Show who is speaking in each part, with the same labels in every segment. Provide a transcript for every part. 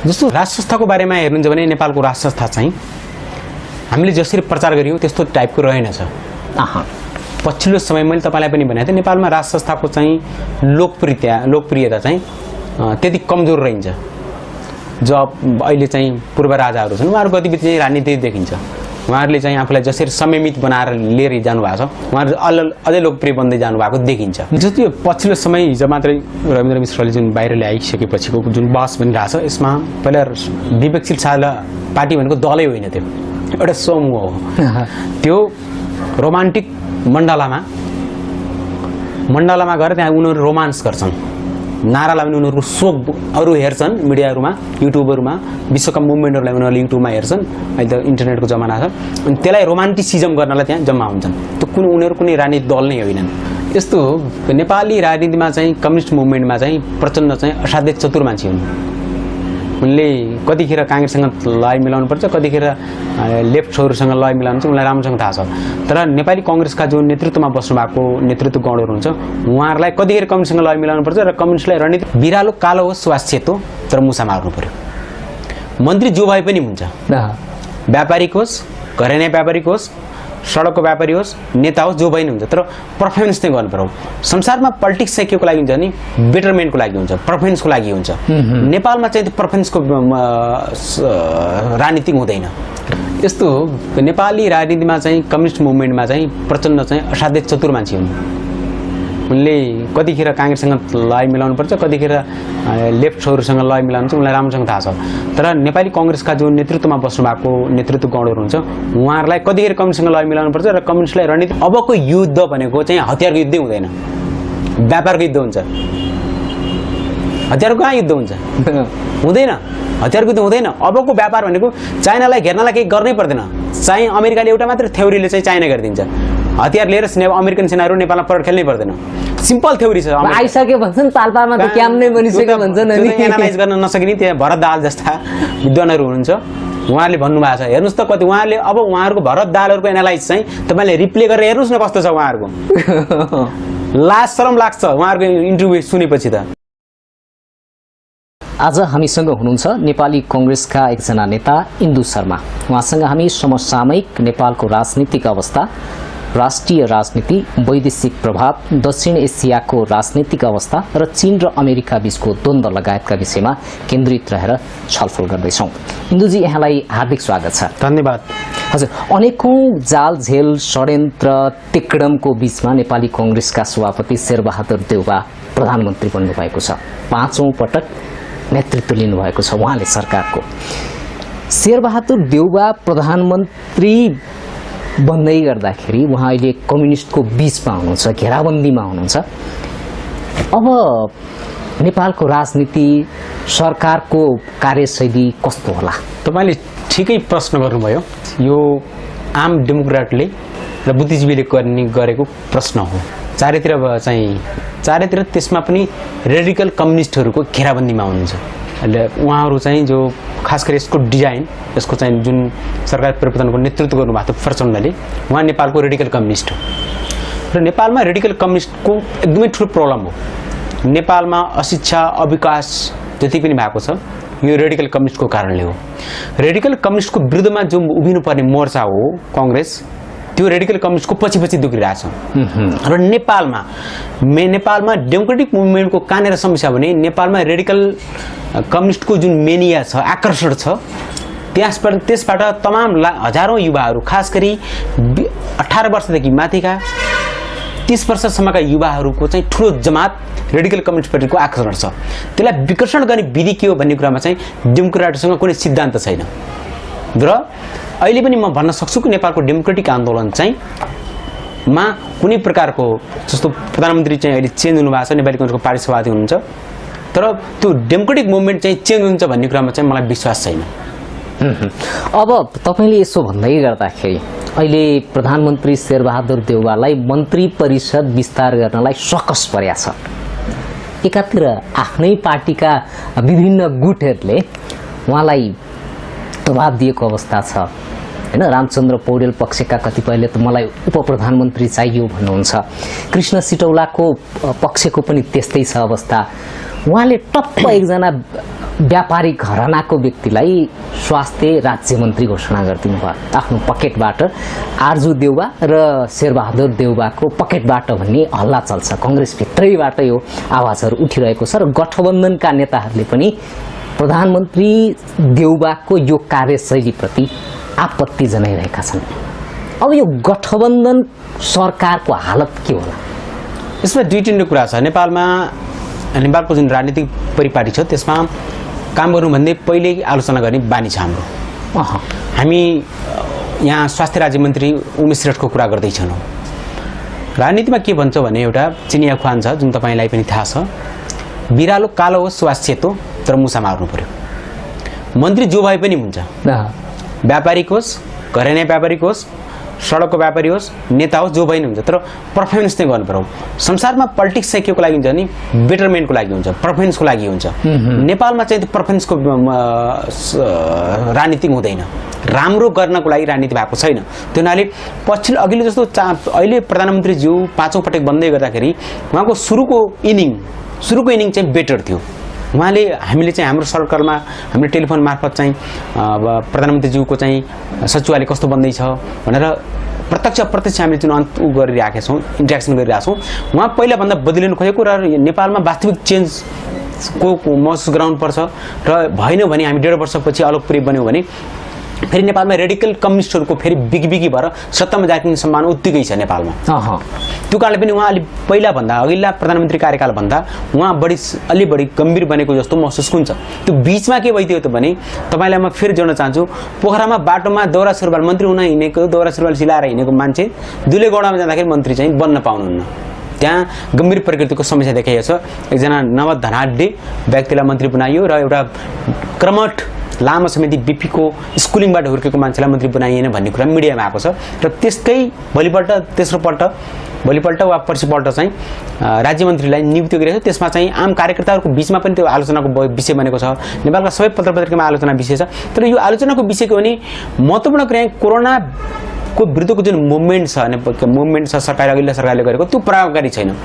Speaker 1: जस्तो राष्ट्र संस्थाको बारेमा हेर्नुहुन्छ भने नेपालको राष्ट्र संस्था चाहिँ हामीले जसरी प्रचार गर्यौं त्यस्तो टाइपको रहेनछ। पछिल्लो समय मैले तपाईलाई पनि भनेको थिएँ नेपालमा राष्ट्र संस्थाको चाहिँ लोकप्रियता चाहिँ त्यति कमजोर रहन्छ। जो अहिले चाहिँ पूर्व राजाहरू छन् उहाँहरूको गतिविधि चाहिँ राजनीति देखिन्छ। उहाँहरूले चाहिँ आफूलाई जसरी संयमित बनाएर लिएर जानु भएको छ उहाँहरू अझै लोकप्रिय बन्दै जानु भएको देखिन्छ। जस्तो यो पछिल्लो समय हिजो मात्रै रविन्द्र मिश्रले जुन बाहिर ल्याइसकेपछिको जुन बहस बनिरहेछ यसमा पहिला विवेकशील पार्टी भनेको दलै होइन, त्यो एउटा समूह हो। त्यो रोमान्टिक मण्डलामा गएर त्यहाँ उनीहरू रोमान्स गर्छन्, नारालाई पनि उनीहरू अरू हेर्छन् मिडियाहरूमा, युट्युबहरूमा, विश्वकप मुभमेन्टहरूलाई उनीहरूले युट्युबमा हेर्छन्। अहिले त इन्टरनेटको जमाना छ अनि त्यसलाई रोमान्टिसिजम गर्नलाई त्यहाँ जम्मा हुन्छन्। त्यो उनीहरू कुनै राजनीतिक दल नै होइनन्। यस्तो नेपाली राजनीतिमा चाहिँ कम्युनिस्ट मुभमेन्टमा चाहिँ प्रचण्ड चाहिँ असाध्यै चतुर मान्छे हुन्। उनले कतिखेर काङ्ग्रेससँग लय मिलाउनु पर्छ, कतिखेर लेफ्टहरूसँग लय मिलाउनु चाहिँ उनलाई राम्रोसँग थाहा छ। तर नेपाली काङ्ग्रेसका जो नेतृत्वमा बस्नु भएको नेतृत्व गणहरू हुन्छ उहाँहरूलाई कतिखेर कम्युनिस्टसँग लय मिलाउनु पर्छ र कम्युनिस्टलाई रणनीति बिरालो कालो होस् वा सेतो तर मुसा मार्नु पर्यो। मन्त्री जो भए पनि हुन्छ, व्यापारिक होस्, घरेना व्यापारिक होस्, सडकको व्यापारी होस्, नेता होस्, जो भए नि हुन्छ, तर पर्फर्मेन्स चाहिँ गर्नु पर्यो। संसारमा पोलिटिक्स चाहिँ के को लागि हुन्छ नि बेटरमेन्टको लागि हुन्छ, पर्फर्मेन्सको लागि हुन्छ। नेपालमा चाहिँ त्यो पर्फर्मेन्सको राजनीति हुँदैन। यस्तो नेपाली राजनीतिमा चाहिँ कम्युनिस्ट मुभमेन्टमा चाहिँ प्रचण्ड चाहिँ असाध्यै चतुर मान्छे हुन्। उनले कतिखेर काङ्ग्रेससँग लय मिलाउनु पर्छ, कतिखेर लेफ्टहरूसँग लय मिलाउनु चाहिँ उनलाई राम्रोसँग थाहा छ। तर नेपाली काङ्ग्रेसका जो नेतृत्वमा बस्नु भएको नेतृत्व गणहरू हुन्छ उहाँहरूलाई कतिखेर कम्युनिस्टसँग लय मिलाउनु पर्छ र कम्युनिस्टलाई रणनीति अबको युद्ध भनेको चाहिँ हतियारको युद्धै हुँदैन, व्यापारको युद्ध हुन्छ। हतियारको कहाँ युद्ध हुन्छ? हुँदैन, हतियारको युद्ध हुँदैन। अबको व्यापार भनेको चाइनालाई घेर्नलाई केही गर्नै पर्दैन। चाहिँ अमेरिकाले एउटा मात्र थ्योरीले चाहिँ चाइना गरिदिन्छ, हतियार लिएर अमेरिकन सेनाहरू नेपालमा प्रहर खेल्नै पर्दैन। सिम्पल थ्योरी छ।
Speaker 2: आइसके भन्छन् पाल्पामा त क्याम्प नै बनिसक्यो भन्छन् अनि
Speaker 1: एनालाइज गर्न नसकिने त्यहाँ भरत दाहाल जस्ता विद्वानहरू हुनुहुन्छ उहाँहरूले भन्नुभएको छ। हेर्नुहोस् त कति उहाँहरूले अब उहाँहरूको भरत दाहालहरूको एनालाइज चाहिँ तपाईँले रिप्ले गरेर हेर्नुहोस् न कस्तो छ उहाँहरूको। लाज शरम लाग्छ उहाँहरूको इन्टरभ्यू सुनेपछि त।
Speaker 2: आज हामीसँग हुनुहुन्छ नेपाली कांग्रेसका एकजना नेता इन्दु शर्मा। उहाँसँग हामी समसामयिक नेपालको राजनीतिक अवस्था, राष्ट्रिय राजनीति, वैदेशिक प्रभाव, दक्षिण एसियाको राजनीतिक अवस्था र चीन र अमेरिका बीचको द्वन्द्व लगायतका विषयमा केन्द्रित रहेर छलफल गर्दैछौँ। इन्दुजी, यहाँलाई हार्दिक स्वागत छ।
Speaker 1: धन्यवाद।
Speaker 2: हजुर, अनेकौं जालझेल षड्यन्त्र तिकडमको बीचमा नेपाली कांग्रेसका सभापति शेरबहादुर देउवा प्रधानमन्त्री बन्नुभएको छ। 5औं पटक नेतृत्व लिनुभएको छ उहाँले सरकारको। शेरबहादुर देउवा प्रधानमन्त्री बन्दै गर्दाखेरि उहाँ अहिले कम्युनिस्टको बीचमा हुनुहुन्छ, घेराबन्दीमा हुनुहुन्छ। अब नेपालको राजनीति, सरकारको कार्यशैली कस्तो होला?
Speaker 1: तपाईले ठिकै प्रश्न गर्नुभयो। यो आम डेमोक्रेटले र बुद्धिजीवीले गरेको प्रश्न हो। चारैतिर त्यसमा पनि रेडिकल कम्युनिस्टहरूको घेराबन्दीमा हुनुहुन्छ। उहाँहरू चाहिँ जो खास गरी यसको डिजाइन, यसको चाहिँ जुन सरकार परिवर्तनको नेतृत्व गर्नुभएको थियो प्रचण्डले, उहाँ नेपालको रेडिकल कम्युनिस्ट हो। र नेपालमा रेडिकल कम्युनिस्टको एकदमै ठुलो प्रब्लम हो। नेपालमा अशिक्षा, अविकास जति पनि भएको छ यो रेडिकल कम्युनिस्टको कारणले हो। रेडिकल कम्युनिस्टको विरुद्धमा जो उभिनुपर्ने मोर्चा हो कांग्रेस, त्यो रेडिकल कम्युनिस्टको पछि दुखिरहेछ। र नेपालमा डेमोक्रेटिक मुभमेन्टको कहाँनिर समस्या भने नेपालमा रेडिकल कम्युनिस्टको जुन मेनिया छ, आकर्षण छ, त्यसबाट तमाम हजारौं युवाहरू, खास गरी 18 वर्षदेखि माथिका 30 वर्षसम्मका युवाहरूको चाहिँ ठुलो जमात रेडिकल कम्युनिस्टप्रतिको आकर्षण छ। त्यसलाई विकर्षण गर्ने विधि के हो भन्ने कुरामा चाहिँ डेमोक्रेटसँग कुनै सिद्धान्त छैन। र अहिले पनि म भन्न सक्छु कि नेपालको डेमोक्रेटिक आन्दोलन चाहिँ कुनै प्रकारको, जस्तो प्रधानमन्त्री चाहिँ अहिले चेन्ज हुनुभएको छ, नेपाली कांग्रेसको पार्टी सभापति हुनुहुन्छ, तर त्यो डेमोक्रेटिक मुभमेन्ट चाहिँ चेन्ज हुन्छ भन्ने कुरामा चाहिँ मलाई विश्वास छैन।
Speaker 2: अब तपाईले यसो भन्दै गर्दाखेरि अहिले प्रधानमन्त्री शेरबहादुर देउवालाई मन्त्री परिषद विस्तार गर्नलाई सकस परेको छ। एकातिर आफ्नै पार्टीका विभिन्न गुटहरूले उहाँलाई दबाब दिएको अवस्था छ हैन। रामचन्द्र पौडेल पक्षका कतिपयले त मलाई उपप्रधानमन्त्री चाहियो भन्नुहुन्छ। कृष्ण सिटौलाको पक्षको पनि त्यस्तै छ अवस्था। उहाँले टप्प एकजना व्यापारिक घरानाको व्यक्तिलाई स्वास्थ्य राज्य मन्त्री घोषणा गरिदिनु भयो आफ्नो पकेटबाट। आरजु देउबा र शेरबहादुर देउबाको पकेटबाट भन्ने हल्ला चल्छ, कङ्ग्रेसभित्रैबाट यो आवाजहरू उठिरहेको छ र गठबन्धनका नेताहरूले पनि प्रधानमन्त्री देउबाको यो कार्यशैलीप्रति आपत्ति जनाइरहेका छन्। अब यो गठबन्धन सरकारको हालत के होला?
Speaker 1: यसमा दुई तिनवटा कुरा छ। नेपालको जुन राजनीतिक परिपाटी छ त्यसमा काम गर्नुभन्दा पहिल्यै आलोचना गर्ने बानी छ हाम्रो। हामी यहाँ स्वास्थ्य राज्य मन्त्री उमेश श्रेष्ठको कुरा गर्दैछौँ। राजनीतिमा के भन्छ भने एउटा चिनिया खुवान छ जुन तपाईँलाई पनि थाहा छ, बिरालो कालो होस् वा सेतो तर मुसा मार्नु पर्यो। मन्त्री जो भए पनि हुन्छ, व्यापारिक होस्, घरेना व्यापारिक होस्, सडकको व्यापारी होस्, नेता होस्, जो भए नि हुन्छ, तर पर्फर्मेन्स चाहिँ गर्नु पर्यो। संसारमा पोलिटिक्स चाहिँ के को लागि हुन्छ नि? बेटरमेन्टको लागि हुन्छ, पर्फर्मेन्सको लागि हुन्छ। नेपालमा चाहिँ त्यो पर्फर्मेन्सको राजनीति हुँदैन, राम्रो गर्नको लागि राजनीति भएको छैन। त्यो हुनाले अघिल्लो जस्तो अहिले प्रधानमन्त्रीज्यू पाँचौँ पटक बन्दै गर्दाखेरि उहाँको सुरुको इनिङ चाहिँ बेटर थियो। उहाँले हामीले चाहिँ हाम्रो सर्कलमा हामीले टेलिफोन मार्फत चाहिँ प्रधानमन्त्रीज्यूको चाहिँ सचिवालय कस्तो बन्दैछ भनेर प्रत्यक्ष अप्रत्यक्ष हामीले जुन गरिरहेका छौँ, इन्ट्रेक्सन गरिरहेका छौँ। उहाँ पहिलाभन्दा बदलिनु खोजेको र नेपालमा वास्तविक चेन्जको महसुस गराउनुपर्छ र भएन भने हामी 1.5 वर्षपछि अलोकप्रिय बन्यौँ भने फेरि नेपालमा रेडिकल कम्युनिस्टहरूको फेरि बिगी भएर सत्तामा जाने सम्भावना उत्तिकै छ नेपालमा। त्यो कारणले पनि उहाँ अलि पहिलाभन्दा अघिल्ला प्रधानमन्त्री कार्यकालभन्दा उहाँ अलि बढी गम्भीर बनेको जस्तो महसुस हुन्छ। त्यो बिचमा के भइदियो त भने तपाईँलाई म फेरि जोड्न चाहन्छु, पोखरामा बाटोमा दौरा सुरुवाल मन्त्री हुन हिँडेको, दौरा सुरुवाल सिलाएर हिँडेको मान्छे दुलेगौडामा जाँदाखेरि मन्त्री चाहिँ बन्न पाउनुहुन्न। त्यहाँ गम्भीर प्रकृतिको समस्या देखाइएको छ। एकजना नव धनाढ्य व्यक्तिलाई मन्त्री बनाइयो र एउटा कर्मठ लामो समयदेखि बिपीको स्कुलिङबाट हुर्केको मान्छेलाई मन्त्री बनाइएन भन्ने कुरा मिडियामा आएको छ र त्यसकै भोलिपल्ट वा पर्सिपल्ट चाहिँ राज्य मन्त्रीलाई नियुक्ति गरिएको छ। त्यसमा चाहिँ आम कार्यकर्ताहरूको बिचमा पनि त्यो आलोचनाको विषय बनेको छ। नेपालका सबै पत्रपत्रिकामा आलोचना विषय छ। तर यो आलोचनाको विषय के भने महत्त्वपूर्ण कुरा कोरोनाको विरुद्धको जुन मुभमेन्ट छ सरकारले गरेको त्यो प्रभावकारी छैन।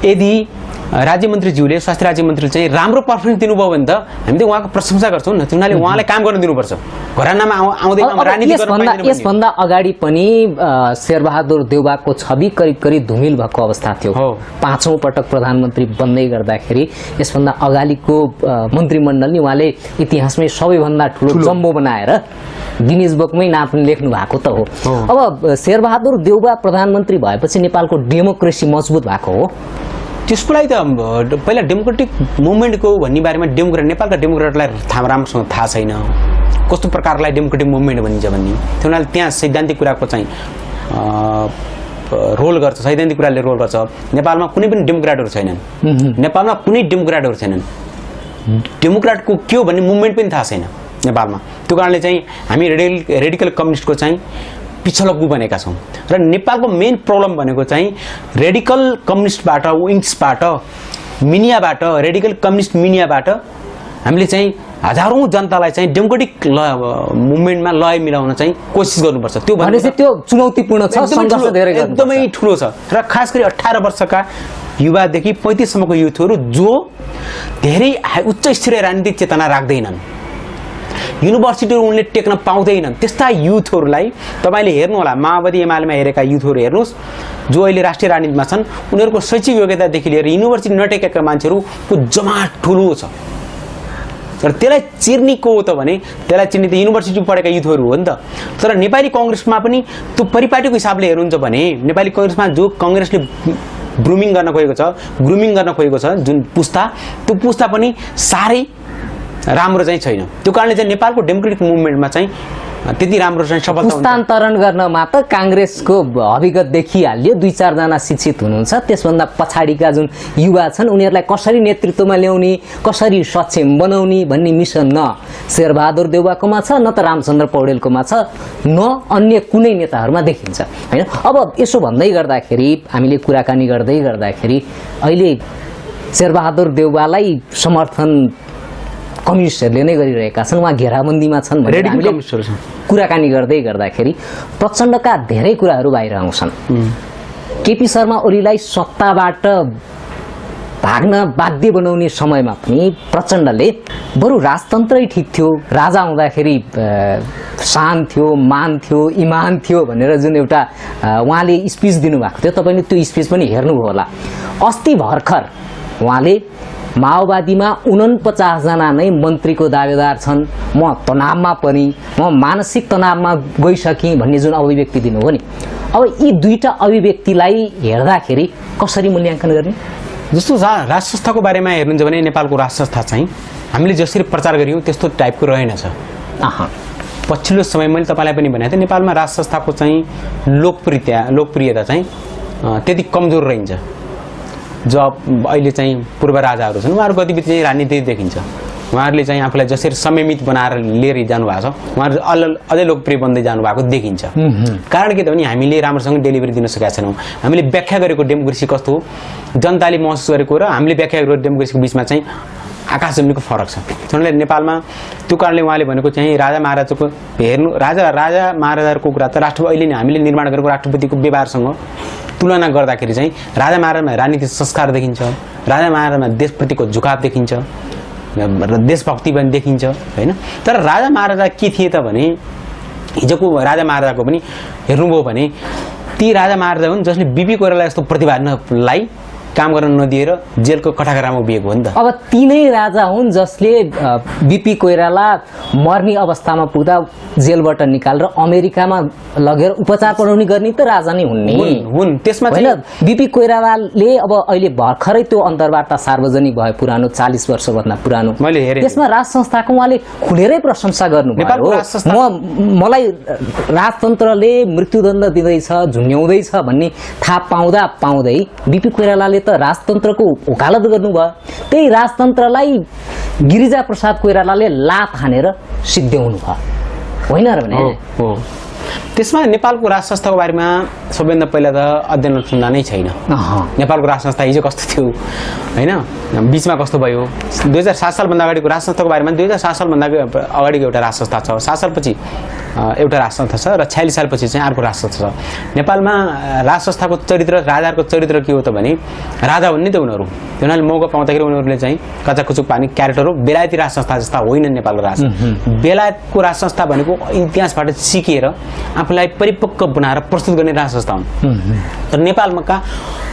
Speaker 1: यदि राज्य मन्त्रीज्यूले स्वास्थ्य राज्य मन्त्रीले चाहिँ राम्रो पर्फर्मेन्स दिनुभयो भने त हामी त उहाँको प्रशंसा गर्छौँ न। हुनाले उहाँलाई काम गर्न दिनुपर्छ, घरानामा आउँदै राजनीति गर्न।
Speaker 2: यसभन्दा अगाडि पनि शेरबहादुर देउबाको छवि करिब धुमिल भएको अवस्था थियो। पाँचौँ पटक प्रधानमन्त्री बन्दै गर्दाखेरि यसभन्दा अगाडिको मन्त्रीमण्डल नि उहाँले इतिहासमै सबैभन्दा ठुलो जम्बो बनाएर गिनिज बुकमै नाम लेख्नु भएको त हो। अब शेरबहादुर देउबा प्रधानमन्त्री भएपछि नेपालको डेमोक्रेसी मजबुत भएको हो।
Speaker 1: त्यसको लागि त पहिला डेमोक्रेटिक मुभमेन्टको भन्ने बारेमा नेपालका डेमोक्रेटलाई राम्रोसँग थाहा छैन कस्तो प्रकारलाई डेमोक्रेटिक मुभमेन्ट भनिन्छ भन्ने। त्यो हुनाले त्यहाँ सैद्धान्तिक कुराको चाहिँ रोल गर्छ, सैद्धान्तिक कुराले रोल गर्छ। नेपालमा कुनै पनि डेमोक्रेटहरू छैनन्। डेमोक्रेटको के हो भन्ने मुभमेन्ट पनि थाहा छैन नेपालमा। त्यो कारणले चाहिँ हामी रेडिकल कम्युनिस्टको चाहिँ पिछलग्गु बनेका छौँ र नेपालको मेन प्रब्लम भनेको चाहिँ रेडिकल कम्युनिस्टबाट विङ्सबाट मिनियाबाट रेडिकल कम्युनिस्ट मिनियाबाट हामीले चाहिँ हजारौँ जनतालाई चाहिँ डेमोक्रेटिक मुभमेन्टमा लय मिलाउन चाहिँ कोसिस गर्नुपर्छ। त्यो
Speaker 2: भनेपछि त्यो चुनौतीपूर्ण छ, सङ्घर्ष धेरै
Speaker 1: एकदमै ठुलो छ र खास गरी 18 वर्षका युवादेखि 35 सम्मको युथहरू जो धेरै उच्च स्तरीय राजनीतिक चेतना राख्दैनन्, युनिभर्सिटीहरू उनले टेक्न पाउँदैनन्, त्यस्ता युथहरूलाई तपाईँले हेर्नु होला। माओवादी एमालेमा हेरेका युथहरू हेर्नुहोस् जो अहिले राष्ट्रिय राजनीतिमा छन्, उनीहरूको शैक्षिक योग्यतादेखि लिएर युनिभर्सिटी नटेकेका मान्छेहरूको जमात ठुलो छ। तर त्यसलाई चिर्ने को हो त भने त्यसलाई चिर्ने त युनिभर्सिटी पढेका युथहरू हो नि त। तर नेपाली कङ्ग्रेसमा पनि त्यो परिपाटीको हिसाबले हेर्नुहुन्छ भने नेपाली कङ्ग्रेसमा जो कङ्ग्रेसले ग्रुमिङ गर्न खोजेको छ जुन पुस्ता, त्यो पुस्ता पनि साह्रै राम्रो चाहिँ छैन। त्यो कारणले चाहिँ नेपालको डेमोक्रेटिक मुभमेन्टमा चाहिँ त्यति राम्रो चाहिँ सफलता
Speaker 2: हस्तान्तरण गर्नमा त काङ्ग्रेसको अभिगत देखिहाल्यो। 2-4 जना शिक्षित हुनुहुन्छ, त्यसभन्दा पछाडिका जुन युवा छन् उनीहरूलाई कसरी नेतृत्वमा ल्याउने, कसरी सक्षम बनाउने भन्ने मिसन न शेरबहादुर देउबाकोमा छ, न त रामचन्द्र पौडेलकोमा छ, न अन्य कुनै नेताहरूमा देखिन्छ हैन। अब यसो भन्दै गर्दाखेरि हामीले कुराकानी गर्दै गर्दाखेरि अहिले शेरबहादुर देउबालाई समर्थन कम्युनिस्टहरूले नै गरिरहेका छन्, उहाँ घेराबन्दीमा छन् भनेर हामीले कुराकानी गर्दै गर्दाखेरि प्रचण्डका धेरै कुराहरू बाहिर आउँछन्। केपी शर्मा ओलीलाई सत्ताबाट भाग्न बाध्य बनाउने समयमा पनि प्रचण्डले बरु राजतन्त्रै ठिक थियो, राजा हुँदाखेरि शान थियो, मान थियो, इमान थियो भनेर जुन एउटा उहाँले स्पिच दिनुभएको थियो, तपाईँले त्यो स्पिच पनि हेर्नुभयो होला। अस्ति भर्खर उहाँले माओवादीमा 49 जना नै मन्त्रीको दावेदार छन्, म तनावमा पनि, म मानसिक तनावमा गइसकेँ भन्ने जुन अभिव्यक्ति दिनुभयो नि, अब यी दुईटा अभिव्यक्तिलाई हेर्दाखेरि कसरी मूल्याङ्कन गर्ने?
Speaker 1: जस्तो राज संस्थाको बारेमा हेर्नुहुन्छ भने नेपालको राज संस्था चाहिँ हामीले जसरी प्रचार गर्यौँ त्यस्तो टाइपको रहेनछ। पछिल्लो समय मैले तपाईँलाई पनि भनेको थिएँ, नेपालमा राज संस्थाको चाहिँ लोकप्रियता चाहिँ त्यति कमजोर रहन्छ। जब अहिले चाहिँ पूर्व राजाहरू छन् उहाँहरूको गतिविधि चाहिँ राजनीतिक देखिन्छ। उहाँहरूले चाहिँ आफूलाई जसरी संयमित बनाएर लिएर जानुभएको छ, उहाँहरू अझै लोकप्रिय बन्दै जानुभएको देखिन्छ। कारण के त भने हामीले राम्रोसँग डेलिभरी दिन सकेका छैनौँ। हामीले व्याख्या गरेको डेमोक्रेसी कस्तो हो, जनताले महसुस गरेको र हामीले व्याख्या गरेको डेमोक्रेसीको बिचमा चाहिँ आकाश जमिनको फरक छ। त्यसैले नेपालमा त्यो कारणले उहाँले भनेको चाहिँ राजा महाराजाको हेर्नु, राजा महाराजाहरूको कुरा त अहिले नै हामीले निर्माण गरेको राष्ट्रपतिको व्यवहारसँग तुलना गर्दाखेरि चाहिँ राजा महाराजामा राजनीतिक संस्कार देखिन्छ, राजा महाराजामा देशप्रतिको झुकाव देखिन्छ र देशभक्ति पनि देखिन्छ हैन। तर राजा महाराजा के थिए त भने हिजोको राजा महाराजाको पनि हेर्नुभयो भने ती राजा महाराजा हुन् जसले बिपी कोइराला जस्तो प्रतिभालाई काम गर्न नदिएर जेलको कठाघरामा उभिएको हो नि त।
Speaker 2: अब तीनै राजा हुन् जसले बिपी कोइराला मर्ने अवस्थामा पुग्दा जेलबाट निकालेर अमेरिकामा लगेर उपचार पढाउने गर्ने त राजा नै हुन् नि
Speaker 1: हुन्। त्यसमा
Speaker 2: होइन, बिपी कोइरालाले अब अहिले भर्खरै त्यो अन्तर्वार्ता सार्वजनिक भयो, पुरानो 40 वर्षभन्दा पुरानो,
Speaker 1: मैले हेरेँ।
Speaker 2: त्यसमा राज संस्थाको उहाँले खुलेरै प्रशंसा गर्नुभयो। मलाई राजतन्त्रले मृत्युदण्ड दिँदैछ, झुन्ड्याउँदैछ भन्ने थाहा पाउँदै बिपी कोइरालाले त राजतन्त्रको वकालत गर्नुभयो। त्यही राजतन्त्रलाई गिरिजा प्रसाद कोइरालाले लात हानेर सिद्ध्याउनु भयो, होइन र भने?
Speaker 1: हो। त्यसमा नेपालको राज संस्थाको बारेमा सबैभन्दा पहिला त अध्ययन अनुसन्धानै छैन। नेपालको राज संस्था हिजो कस्तो थियो होइन, बिचमा कस्तो भयो। 2007 सालभन्दा अगाडिको राज संस्थाको बारेमा 2007 सालभन्दा अगाडिको एउटा राज संस्था छ, 7 सालपछि एउटा राज संस्था छ र 46 सालपछि चाहिँ अर्को राज संस्था छ। नेपालमा राज संस्थाको चरित्र, राजाहरूको चरित्र के हो त भने राजा हुन् नि त उनीहरू। उनीहरूले मौका पाउँदाखेरि उनीहरूले चाहिँ कचाकुचुक पार्ने क्यारेक्टर हो। बेलायती राज संस्था जस्ता होइन नेपालको राज। बेलायतको राज संस्था भनेको इतिहासबाट सिकेर आफूलाई परिपक्व बनाएर प्रस्तुत गर्ने राज संस्था हुन्। तर नेपालमा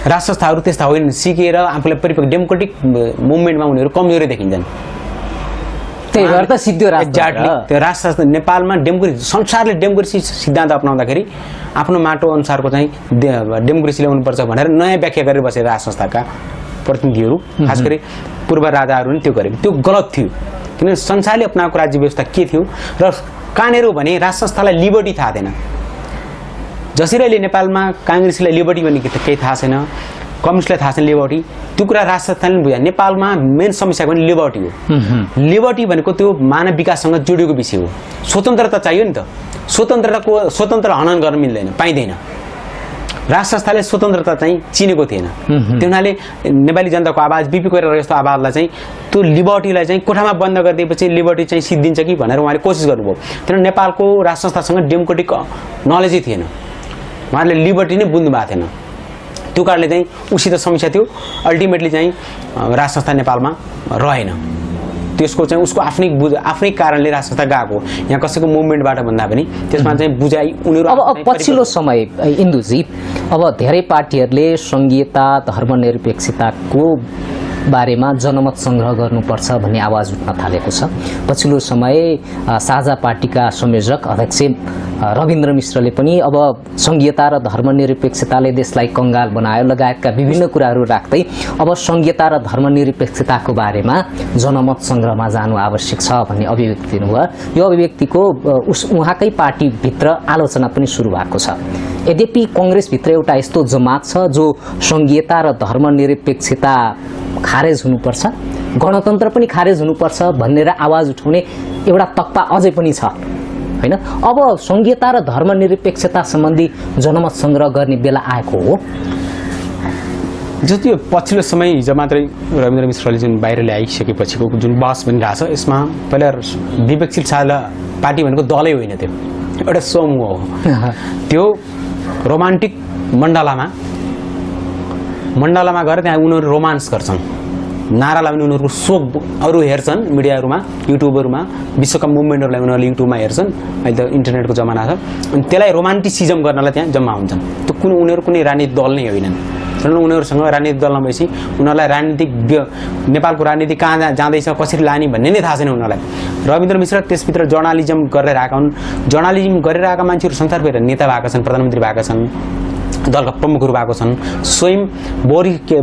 Speaker 1: राज संस्थाहरू त्यस्ता होइनन्। सिकेर आफूलाई परिपक्व डेमोक्रेटिक मुभमेन्टमा उनीहरू कमजोरी देखिन्छन्।
Speaker 2: त्यही भएर त सिद्धो
Speaker 1: राज संस्था नेपालमा डेमोक्रेसी, संसारले डेमोक्रेसी सिद्धान्त अपनाउँदाखेरि आफ्नो माटो अनुसारको चाहिँ डेमोक्रेसी ल्याउनुपर्छ भनेर नयाँ व्याख्या गरेर बसेर राज संस्थाका प्रतिनिधिहरू, खास गरी पूर्व राजाहरूले त्यो गरेको। त्यो गलत थियो, किनभने संसारले अपनाएको राज्य व्यवस्था के थियो र कहाँनिर हो भने राज संस्थालाई लिबर्टी थाहा थिएन। जसरी अहिले नेपालमा काङ्ग्रेसलाई लिबर्टी भन्ने केही थाहा छैन, कम्युनिस्टलाई थाहा छैन लिबर्टी, त्यो कुरा राज संस्थाले बुझ्यो। नेपालमा मेन समस्या पनि लिबर्टी हो। लिबर्टी भनेको त्यो मानव विकाससँग जोडिएको विषय हो। स्वतन्त्रता चाहियो नि त, स्वतन्त्र हनन गर्न मिल्दैन, पाइँदैन। राज संस्थाले स्वतन्त्रता चाहिँ चिनेको थिएन। त्यो हुनाले नेपाली जनताको आवाज, बिपी कोइराला जस्तो आवाजलाई चाहिँ, त्यो लिबर्टीलाई चाहिँ कोठामा बन्द गरिदिएपछि लिबर्टी चाहिँ सिद्धिन्छ कि भनेर उहाँले कोसिस गर्नुभयो। तर नेपालको राज संस्थासँग डेमोक्रेटिक नलेजै थिएन, उहाँले लिबर्टी नै बुझ्नु भएको थिएन। त्यो कारणले चाहिँ उसित समस्या थियो। अल्टिमेटली चाहिँ राज संस्था नेपालमा रहेन। त्यसको चाहिँ उसको आफ्नै कारणले राज संस्था गएको। यहाँ कसैको मुभमेन्टबाट भन्दा पनि त्यसमा चाहिँ बुझाइ उनीहरू।
Speaker 2: अब पछिल्लो समय इन्दुजी, अब धेरै पार्टीहरूले संघीयता, धर्मनिरपेक्षताको बारेमा जनमत संग्रह गर्नुपर्छ भन्ने आवाज उठ्न थालेको छ। पछिल्लो समय साझा पार्टीका संयोजक अध्यक्ष रविन्द्र मिश्रले पनि अब संघीयता र धर्मनिरपेक्षताले देशलाई कंगाल बनायो लगायतका विभिन्न कुराहरू राख्दै अब संघीयता र धर्मनिरपेक्षताको बारेमा जनमत संग्रहमा जानु आवश्यक छ भन्ने अभिव्यक्ति दिनुभयो। यो अभिव्यक्तिको उहाँकै पार्टीभित्र आलोचना पनि सुरु भएको छ। यद्यपि कांग्रेसभित्र एउटा यस्तो जमात छ जो संघीयता र धर्मनिरपेक्षता खारेज हुनुपर्छ, गणतन्त्र पनि खारेज हुनुपर्छ भनेर आवाज उठाउने एउटा तक्पा अझै पनि छ, हैन? अब संघीयता र धर्मनिरपेक्षता सम्बन्धी जनमत संग्रह गर्ने बेला आएको हो।
Speaker 1: जति पछिल्लो समय हिजो मात्रै रविन्द्र मिश्रले जुन बाहिर ल्याइसकेपछिको जुन बहस बनिरहेछ, यसमा पहिला विवेकशील साझा पार्टी भनेको दलै होइन, त्यो एउटा समूह हो। त्यो रोमान्टिक मण्डलामा गएर त्यहाँ उनीहरू रोमान्स गर्छन्। नारा लाउने उनीहरूको सोकहरू हेर्छन् मिडियाहरूमा युट्युबहरूमा विश्वका मुभमेन्टहरूलाई उनीहरूले युट्युबमा हेर्छन् अहिले त इन्टरनेटको जमाना छ अनि त्यसलाई रोमान्टिसिजम गर्नलाई त्यहाँ जम्मा हुन्छन् त्यो उनीहरू कुनै राजनीतिक दल नै होइनन् तर उनीहरूसँग राजनीतिक दल नभएपछि उनीहरूलाई राजनीतिक नेपालको राजनीति कहाँ जाँदैछ कसरी लाने भन्ने नै थाहा छैन उनीहरूलाई रविन्द्र मिश्र त्यसभित्र जर्नालिजम गरेर आएका हुन् जर्नालिजम गरेर आएका मान्छेहरू संसारभर नेता भएका छन् प्रधानमन्त्री भएका छन् दलका प्रमुखहरू भएको छन् स्वयं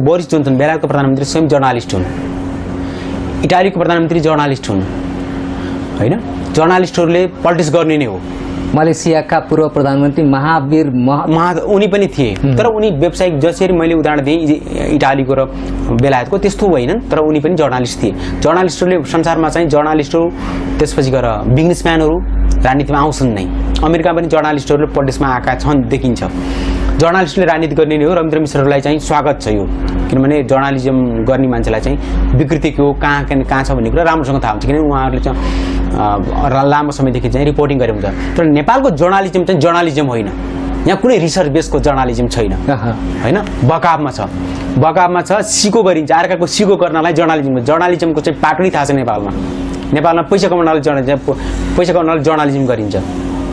Speaker 1: बोरिस जोन्सन बेलायतको प्रधानमन्त्री स्वयं जर्नालिस्ट हुन् इटालीको प्रधानमन्त्री जर्नालिस्ट हुन् होइन जर्नालिस्टहरूले पोलिटिक्स गर्ने नै हो
Speaker 2: मलेसियाका पूर्व प्रधानमन्त्री महावीर
Speaker 1: उनी पनि थिए तर उनी व्यावसायिक जसरी मैले उदाहरण दिएँ इटालीको र बेलायतको त्यस्तो होइनन् तर उनी पनि जर्नालिस्ट थिए जर्नालिस्टहरूले संसारमा चाहिँ जर्नालिस्टहरू त्यसपछि गएर बिजनेसम्यानहरू राजनीतिमा आउँछन् नै अमेरिकामा पनि जर्नालिस्टहरू पोलिटिक्समा आएका छन् देखिन्छ जर्नालिस्टले राजनीति गर्ने नै हो रविन्द्र मिश्रहरूलाई चाहिँ स्वागत छ यो किनभने जर्नालिजम गर्ने मान्छेलाई चाहिँ विकृति के हो कहाँ छ भन्ने कुरा राम्रोसँग थाहा हुन्छ किनभने उहाँहरूले चाहिँ लामो समयदेखि चाहिँ रिपोर्टिङ गरे हुन्छ तर नेपालको जर्नालिजम चाहिँ जर्नालिजम होइन यहाँ कुनै रिसर्च बेसको जर्नालिजम छैन होइन बकाबमा छ सिको गरिन्छ अर्काको सिको गर्नलाई जर्नालिजमको चाहिँ पाटो नै थाहा छ नेपालमा पैसा कमाउनलाई जर्नालिजम गरिन्छ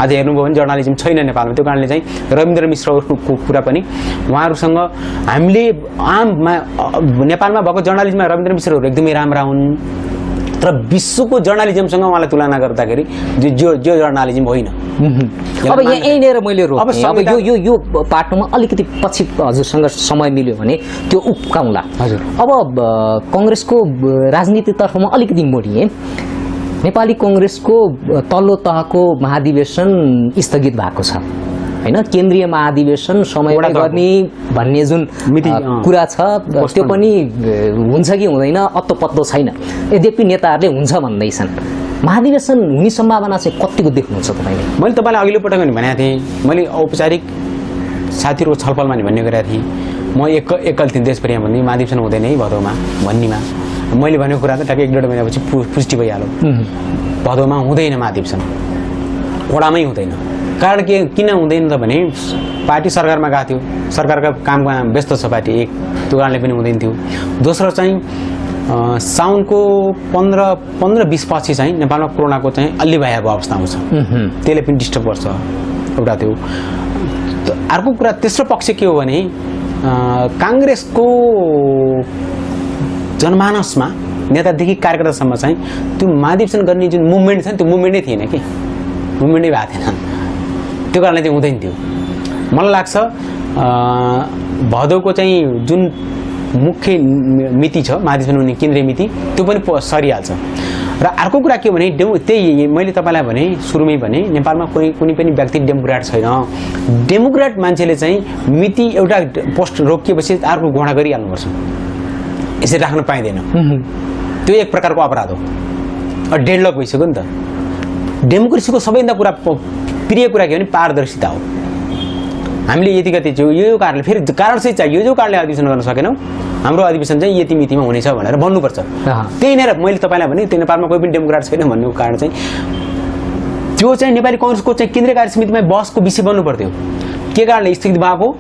Speaker 1: आज हेर्नुभयो भने जर्नालिजम छैन नेपालमा त्यो कारणले चाहिँ रविन्द्र मिश्रहरूको कुरा पनि उहाँहरूसँग हामीले नेपालमा भएको जर्नालिजममा रविन्द्र मिश्रहरू एकदमै राम्रा हुन् तर विश्वको जर्नालिजमसँग उहाँलाई तुलना गर्दाखेरि जो जर्नालिजम होइन
Speaker 2: अब यहीँनिर मैले रोकेँ अब यो पाटोमा अलिकति पछि हजुरसँग समय मिल्यो भने त्यो उक्काउँला
Speaker 1: हजुर
Speaker 2: अब कङ्ग्रेसको राजनीतितर्फमा अलिकति मोडिए नेपाली कङ्ग्रेसको तल्लो तहको महाधिवेशन स्थगित भएको छ होइन केन्द्रीय महाधिवेशन समयमा गर्ने भन्ने जुन कुरा छ त्यो पनि हुन्छ कि हुँदैन अत्तो पत्तो छैन यद्यपि नेताहरूले हुन्छ भन्दैछन् महाधिवेशन हुने सम्भावना चाहिँ कतिको देख्नुहुन्छ तपाईँले
Speaker 1: मैले तपाईँलाई अघिल्लो पटक पनि भनेको थिएँ मैले औपचारिक साथीहरूको छलफलमा नि भन्ने गरेको थिएँ म एकल थिएँ देशप्रिया भन्ने महाधिवेशन हुँदैन है भदौमा भन्नेमा मैले भनेको कुरा त ठ्याक्कै 1.5 महिनापछि पुष्टि भइहाल्यो भदौमा हुँदैन महाधिवेशन वडामै हुँदैन कारण किन हुँदैन त भने पार्टी सरकारमा गएको थियो सरकारका काममा व्यस्त छ पार्टी एक त्यो कारणले पनि हुँदैन थियो दोस्रो चाहिँ साउनको 15-20 पछि चाहिँ नेपालमा कोरोनाको चाहिँ अलि भयावह अवस्था आउँछ त्यसले पनि डिस्टर्ब गर्छ एउटा त्यो अर्को कुरा तेस्रो पक्ष के हो भने काङ्ग्रेसको जनमानसमा नेतादेखि कार्यकर्तासम्म चाहिँ त्यो महाधिवेशन गर्ने जुन मुभमेन्ट छ नि त्यो मुभमेन्टै थिएन कि मुभमेन्टै भएको थिएन त्यो कारणले चाहिँ हुँदैन थियो मलाई लाग्छ भदौको चाहिँ जुन मुख्य मिति छ महाधिवेशन हुने केन्द्रीय मिति त्यो पनि सरिहाल्छ र अर्को कुरा के हो भने त्यही मैले तपाईँलाई भने सुरुमै भने नेपालमा कुनै पनि व्यक्ति डेमोक्रेट छैन डेमोक्रेट मान्छेले चाहिँ मिति एउटा पोस्ट रोकिएपछि अर्को घोडा गरिहाल्नुपर्छ यसरी राख्न पाइँदैन त्यो एक प्रकारको अपराध हो डेडलक भइसक्यो नि त डेमोक्रेसीको सबैभन्दा कुरा प्रिय कुरा के हो भने पारदर्शिता हो हामीले यति गति यो कारणले फेरि कारण चाहिँ चाहियो जो कारणले अधिवेशन गर्न सकेनौँ हाम्रो अधिवेशन चाहिँ यति मितिमा हुनेछ भनेर भन्नुपर्छ त्यही नै मैले तपाईँलाई भने त्यो नेपालमा कोही पनि डेमोक्रेट छैन भन्ने कारण चाहिँ त्यो चाहिँ नेपाली कङ्ग्रेसको चाहिँ केन्द्रीय कार्य समितिमा बहसको विषय बन्नु पर्थ्यो के कारणले स्थगित भएको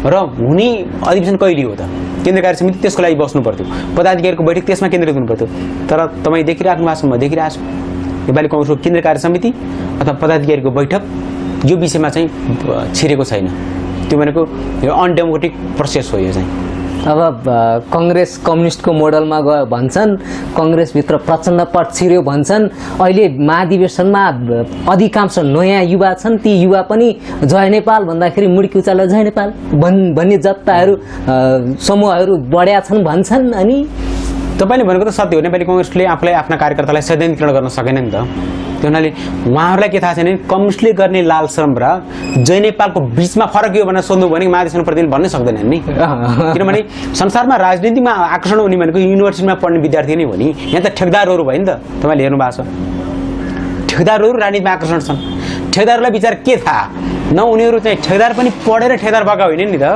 Speaker 1: र हुने अधिवेशन कहिले हो त केन्द्रीय कार्य समिति त्यसको लागि बस्नु पर्थ्यो पदाधिकारीको बैठक त्यसमा केन्द्रित हुनु पर्थ्यो तर तपाईँ देखिराख्नु भएको छ म देखिरहेको छु नेपाली कङ्ग्रेसको केन्द्रीय कार्य समिति अथवा पदाधिकारीको बैठक यो विषयमा चाहिँ छिरेको छैन त्यो भनेको यो अनडेमोक्रेटिक प्रोसेस हो यो चाहिँ
Speaker 2: अब कङ्ग्रेस कम्युनिस्टको मोडलमा गयो भन्छन् कङ्ग्रेसभित्र प्रचण्ड पट छिर्यो भन्छन् अहिले महाधिवेशनमा अधिकांश नयाँ युवा छन् ती युवा पनि जय नेपाल भन्दाखेरि मुड्की उचालेर जय नेपाल भन्ने जत्ताहरू समूहहरू बढ्या छन् भन्छन् अनि
Speaker 1: तपाईँले भनेको त सत्य हो नेपाली कङ्ग्रेसले आफूलाई आफ्ना कार्यकर्तालाई सैद्धान्तिकरण गर्न सकेन नि त त्यो हुनाले उहाँहरूलाई के थाहा छैन कम्युनिस्टले गर्ने लाल श्रम र जय नेपालको बिचमा फरक यो भनेर सोध्नु भने महाधिवेशन प्रतिनिधि भन्नै सक्दैनन् नि किनभने संसारमा राजनीतिमा आकर्षण हुने भनेको युनिभर्सिटीमा पढ्ने विद्यार्थी नै हो नि यहाँ त ठेकदारहरू भयो नि त तपाईँले हेर्नु भएको छ ठेकदारहरू राजनीतिमा आकर्षण छन् ठेकदारहरूलाई विचार के थाहा न उनीहरू चाहिँ ठेकदार पनि पढेर ठेकदार भएका होइन नि त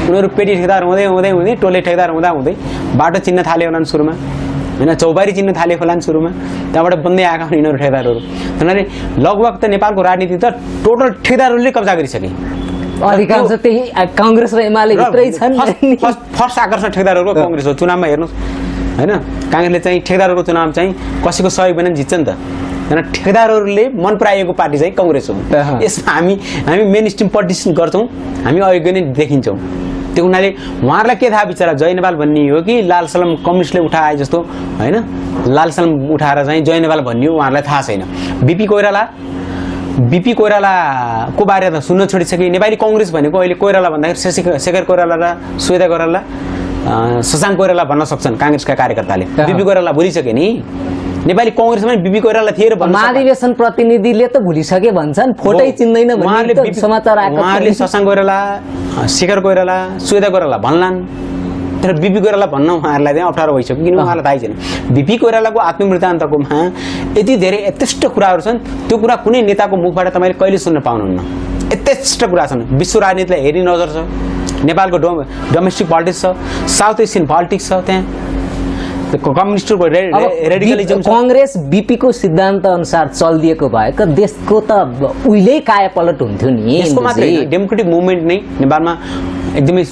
Speaker 1: उनीहरू पेटी ठेकदार हुँदै हुँदै हुँदै टोले ठेकदार हुँदा हुँदै बाटो चिन्न थाल्यो होलान् सुरुमा होइन चौबारी चिन्न थालेको होलान् सुरुमा त्यहाँबाट बन्दै आएका हुन् यिनीहरू ठेकदारहरू हुनाले लगभग त नेपालको राजनीति त टोटल ठेकदारहरूले कब्जा गरिसके
Speaker 2: अधिकांश त्यही काङ्ग्रेस र एमाले भित्रै छन्
Speaker 1: फर्स्ट आकर्षण ठेकदारहरूको काङ्ग्रेस हो। चुनावमा हेर्नुहोस् होइन, काङ्ग्रेसले चाहिँ ठेकदारहरूको चुनाव चाहिँ कसैको सहयोग बिना जित्छ नि त। होइन, ठेकदारहरूले मन पराएको पार्टी चाहिँ काङ्ग्रेस हो। यसमा हामी मेन स्ट्रिम पोलिटिक्स गर्छौँ, हामी अयोग्य नै देखिन्छौँ। त्यो हुनाले उहाँहरूलाई के थाहा बिचरा जय नेपाल भन्ने हो कि लाल सलाम कम्युनिस्टले उठाए जस्तो होइन, लाल सलाम उठाएर चाहिँ जय नेपाल भन्ने हो उहाँहरूलाई थाहा छैन। बिपी कोइरालाको बारे त सुन्न छोडिसके। नेपाली काङ्ग्रेस भनेको अहिले कोइराला भन्दाखेरि शेखर कोइराला र श्वेता कोइराला शशाङ्क कोइराला भन्न सक्छन् काङ्ग्रेसका कार्यकर्ताले। बिपी कोइराला भुलिसके नि, नेपाली काङ्ग्रेसमा बिपी कोइराला थिए र
Speaker 2: महाधिवेशन प्रतिनिधिले त भुलिसके भन्छन्, फोटै चिन्दैन भन्ने समाचार आएको।
Speaker 1: उहाँहरूले शशाङ्क कोइराला, शेखर कोइराला, श्वेता कोइराला भन्लान्, तर बिपी कोइराला भन्न उहाँहरूलाई चाहिँ अप्ठ्यारो भइसक्यो, किनभने उहाँलाई थाहै छैन। बिपी कोइरालाको आत्मवृत्तान्तकोमा यति धेरै यथेष्ट कुराहरू छन्, त्यो कुरा कुनै नेताको मुखबाट तपाईँले कहिले सुन्न पाउनुहुन्न। यथेष्ट कुरा छन्। विश्व राजनीतिलाई हेरी नजर छ, नेपालको डोमेस्टिक पोलिटिक्स छ, साउथ एसियन पोलिटिक्स छ, त्यहाँ कम्युनिस्टको रेडिकलिजम।
Speaker 2: काङ्ग्रेस बीपीको सिद्धान्त अनुसार चलिदिएको भए त देशको त उहिल्यै कायापलट हुन्थ्यो नि।
Speaker 1: यसको मात्रै डेमोक्रेटिक मुभमेन्ट नै नेपालमा एकदमै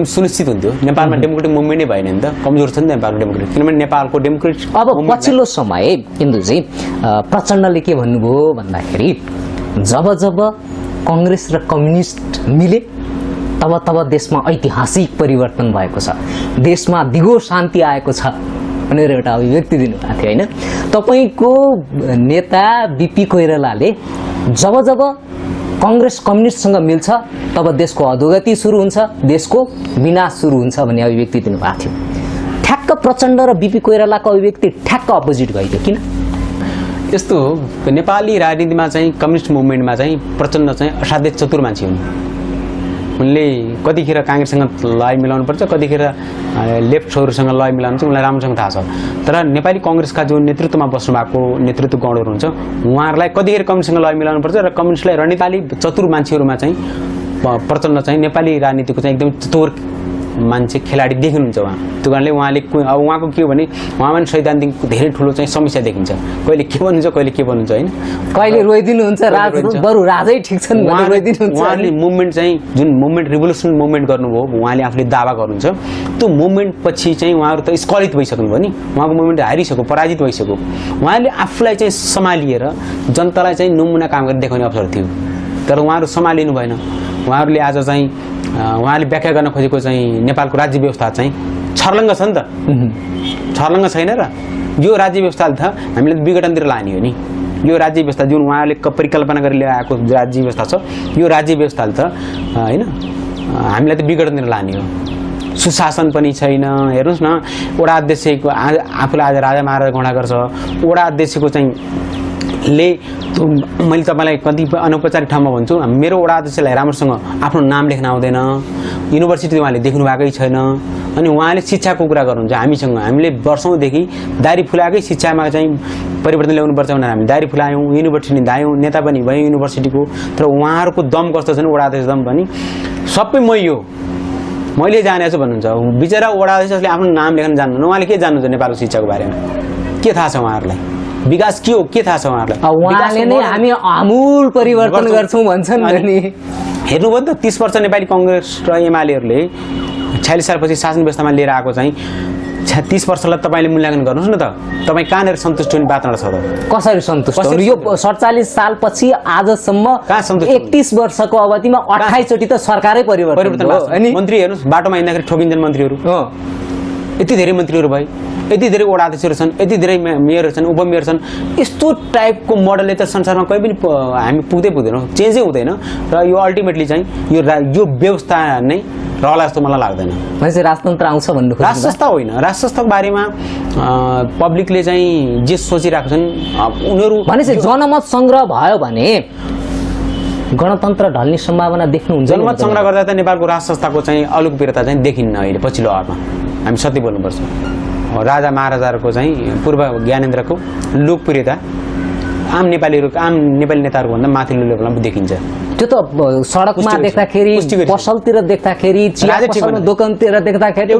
Speaker 1: सुनिश्चित हुन्थ्यो। नेपालमा डेमोक्रेटिक मुभमेन्ट नै भएन नि त, कमजोर छ नि त नेपालको डेमोक्रेटिक, किनभने नेपालको डेमोक्रेटिक।
Speaker 2: अब पछिल्लो समय इन्दुजी प्रचण्डले के भन्नुभयो भन्दाखेरि जब काङ्ग्रेस र कम्युनिस्ट मिले तब देशमा ऐतिहासिक परिवर्तन भएको छ, देशमा दिगो शान्ति आएको छ भनेर एउटा अभिव्यक्ति दिनुभएको थियो होइन। तपाईँको नेता बिपी कोइरालाले जब काङ्ग्रेस कम्युनिस्टसँग मिल्छ तब देशको अधोगति सुरु हुन्छ, देशको विनाश सुरु हुन्छ भन्ने अभिव्यक्ति दिनुभएको थियो। ठ्याक्क प्रचण्ड र बिपी कोइरालाको अभिव्यक्ति ठ्याक्क अपोजिट गयो। किन
Speaker 1: यस्तो हो? नेपाली राजनीतिमा चाहिँ कम्युनिस्ट मुभमेन्टमा चाहिँ प्रचण्ड चाहिँ असाध्यै चतुर मान्छे हुन्। उनले कतिखेर काङ्ग्रेससँग लय मिलाउनुपर्छ, कतिखेर लेफ्टहरूसँग लय मिलाउनु चाहिँ उनलाई राम्रोसँग थाहा छ। तर नेपाली काङ्ग्रेसका जो नेतृत्वमा बस्नुभएको नेतृत्व गणहरू हुन्छ उहाँहरूलाई कतिखेर कम्युनिस्टसँग लय मिलाउनुपर्छ र कम्युनिस्टलाई रणनीतिले चतुर मान्छेहरूमा चाहिँ प्रचण्ड चाहिँ नेपाली राजनीतिको चाहिँ एकदमै चतुर मान्छे खेलाडी देखिनुहुन्छ उहाँ। त्यो कारणले उहाँले अब उहाँको के हो भने उहाँमा पनि सैद्धान्तिक धेरै ठुलो चाहिँ समस्या देखिन्छ। कहिले के भन्नुहुन्छ कहिले के भन्नुहुन्छ होइन,
Speaker 2: कहिले रोइदिनुहुन्छ बरु राजै ठिक छन्
Speaker 1: उहाँले मुभमेन्ट चाहिँ जुन मुभमेन्ट रिभोल्युसन मुभमेन्ट गर्नुभयो उहाँले आफूले दावा गर्नुहुन्छ, त्यो मुभमेन्ट पछि चाहिँ उहाँहरू त स्खलित भइसक्नुभयो नि, उहाँको मुभमेन्ट हारिसक्यो, पराजित भइसक्यो। उहाँले आफूलाई चाहिँ सम्हालिएर जनतालाई चाहिँ नमुना काम गरेर देखाउने अवसर थियो, तर उहाँहरू सम्हालिनु भएन। उहाँहरूले आज चाहिँ उहाँले व्याख्या गर्न खोजेको चाहिँ नेपालको राज्य व्यवस्था चाहिँ छर्लङ्ग छ नि त, छर्लङ्ग छैन र यो राज्य व्यवस्थाले त हामीले विघटनतिर लाने हो नि। यो राज्य व्यवस्था जुन उहाँले परिकल्पना गरेर ल्याएको राज्य व्यवस्था छ, यो राज्य व्यवस्थाले त होइन हामीलाई त विघटनतिर लाने हो। सुशासन पनि छैन। हेर्नुहोस् न, वडा अध्यक्षको आफूलाई आज राजा महाराजा घोडा गर्छ, वडा अध्यक्षको चाहिँ मैले तपाईँलाई कतिपय अनौपचारिक ठाउँमा भन्छु, मेरो वडा अध्यक्षलाई राम्रोसँग आफ्नो नाम लेख्न आउँदैन, युनिभर्सिटी उहाँले देख्नु भएकै छैन। अनि उहाँले शिक्षाको कुरा गर्नुहुन्छ हामीसँग। हामीले वर्षौँदेखि दारी फुलाएकै शिक्षामा चाहिँ परिवर्तन ल्याउनुपर्छ भनेर हामी दारी फुलायौँ, युनिभर्सिटी दायौँ, नेता पनि भयौँ युनिभर्सिटीको। तर उहाँहरूको दम कस्तो छन्, वडा अध्यक्ष दम पनि सबै मैले जाने छु भन्नुहुन्छ। बिचरा वडा अध्यक्षले आफ्नो नाम लेख्न जान्नुहुन्न, उहाँले के जान्नुहुन्छ नेपालको शिक्षाको बारेमा, के थाहा छ उहाँहरूलाई, विकास के हो के थाहा छ उहाँहरूलाई?
Speaker 2: उहाँले नै हामी आमूल परिवर्तन गर्छौँ भन्छन् नि।
Speaker 1: हेर्नुभयो नि त 30 वर्ष नेपाली काङ्ग्रेस र एमालेहरूले 46 सालपछि शासन व्यवस्थामा लिएर आएको चाहिँ 30 वर्षलाई तपाईँले मूल्याङ्कन गर्नुहोस् न त, तपाईँ कहाँनिर सन्तुष्ट हुने बात छ त?
Speaker 2: कसरी सन्तुष्ट हुनु? यो 47 सालपछि आजसम्म 31 वर्षको अवधिमा 28 चोटि त सरकारै परिवर्तन भयो।
Speaker 1: अनि मन्त्री हेर्नुहोस्, बाटोमा हिँड्दाखेरि ठोकिन्छन् मन्त्रीहरू, यति धेरै मन्त्रीहरू भए, यति धेरै वडा अध्यक्षहरू छन्, यति धेरै मेयरहरू छन्, उपमेयर छन्। यस्तो टाइपको मोडलले त संसारमा कहीँ पनि हामी पुग्दैनौँ, चेन्जै हुँदैन। र यो अल्टिमेटली चाहिँ यो व्यवस्था नै रहला जस्तो मलाई लाग्दैन।
Speaker 2: भनेपछि राजतन्त्र आउँछ भन्नु खोज्नु?
Speaker 1: राजसंस्था होइन, राजसंस्थाको बारेमा पब्लिकले चाहिँ जे सोचिरहेको छन् उनीहरू
Speaker 2: भनेपछि जनमत सङ्ग्रह भयो भने गणतन्त्र ढल्ने सम्भावना देख्नुहुन्छ?
Speaker 1: जनमत सङ्ग्रह गर्दा त नेपालको राजसंस्थाको चाहिँ अलोकप्रियता चाहिँ देखिन्न अहिले पछिल्लो आवरमा। हामी सत्य बोल्नुपर्छ। राजा महाराजाहरूको चाहिँ पूर्व ज्ञानेन्द्रको लोकप्रियता आम नेपाली नेताहरूको भन्दा माथिल्लो लेभलमा देखिन्छ।
Speaker 2: त्यो त सडकमा देख्दाखेरि, पसलतिर देख्दाखेरि, चिया पसलमा दोकानतिर देख्दाखेरि